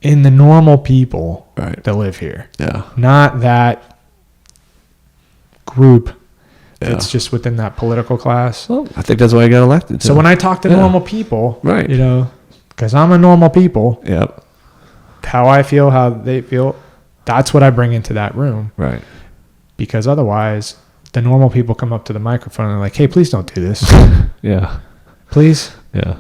in the normal people that live here. Yeah. Not that group that's just within that political class. Well, I think that's why I got elected. So when I talk to normal people, right, because I'm a normal people, yep, how I feel, how they feel, that's what I bring into that room. Right. Because otherwise, the normal people come up to the microphone and they're like, hey, please don't do this. Yeah. please. Yeah.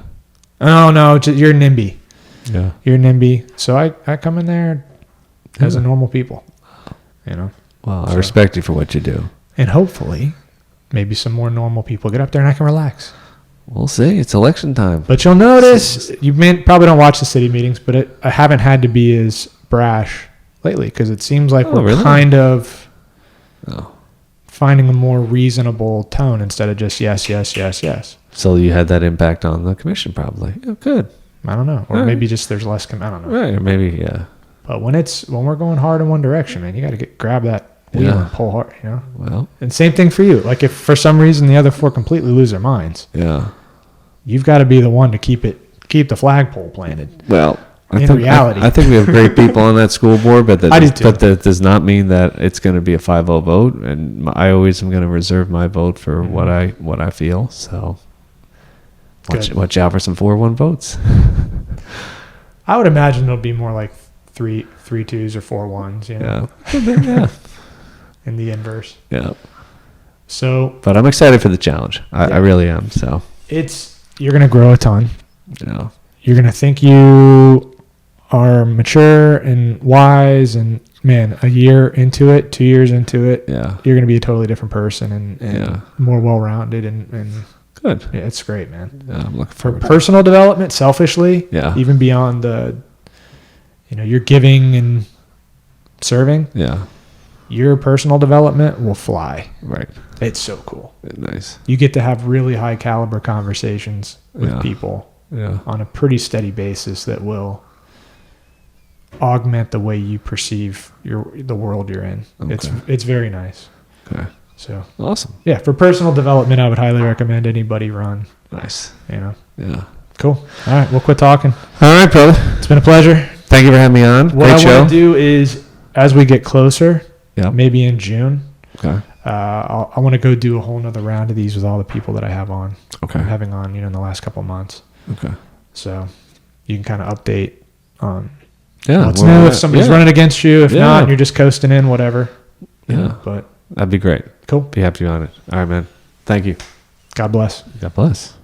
Oh no, you're NIMBY. Yeah. You're NIMBY. So I come in there as a normal people, you know. Well, I respect you for what you do. And hopefully, maybe some more normal people get up there and I can relax. We'll see. It's election time. But you'll notice, probably don't watch the city meetings, but I haven't had to be as brash lately because it seems like we're really? kind of finding a more reasonable tone instead of just yes, yes, yes, yes. So you had that impact on the commission probably. Oh, good. I don't know. Or maybe just there's less, I don't know. Right. Or maybe, yeah. But when we're going hard in one direction, man, you got to grab that wheel and pull hard, you know? Well. And same thing for you. Like if for some reason the other four completely lose their minds. Yeah. You've got to be the one to keep the flagpole planted. Well, in reality, I think we have great people on that school board, but that does not mean that it's going to be a 5-0 vote. And I always am going to reserve my vote for what I feel. So watch out for some 4-1 votes. I would imagine it'll be more like 3-2s or 4-1s. You know? Yeah. In the inverse. Yeah. So, but I'm excited for the challenge. I really am. So you're going to grow a ton. Yeah. You're going to think you are mature and wise, and man, a year into it, 2 years into it, you're going to be a totally different person and more well-rounded and good. Yeah, it's great, man. Yeah, I'm looking for forward personal development, selfishly, even beyond you're giving and serving. Yeah. Your personal development will fly. Right. It's so cool. Nice. You get to have really high caliber conversations with people on a pretty steady basis that will augment the way you perceive the world you're in. Okay. It's very nice. Okay. So awesome. Yeah, for personal development, I would highly recommend anybody run. Nice. You know. Yeah. Cool. All right, we'll quit talking. All right, brother. It's been a pleasure. Thank you for having me on. What Great show. I want to do is, as we get closer, maybe in June, okay, I want to go do a whole nother round of these with all the people that I have on. Okay. I'm having on, in the last couple of months. Okay. So you can kind of update on Yeah. what's new, if somebody's running against you. If not, you're just coasting in, whatever. Yeah. But that'd be great. Cool. Be happy on it. All right, man. Thank you. God bless. God bless.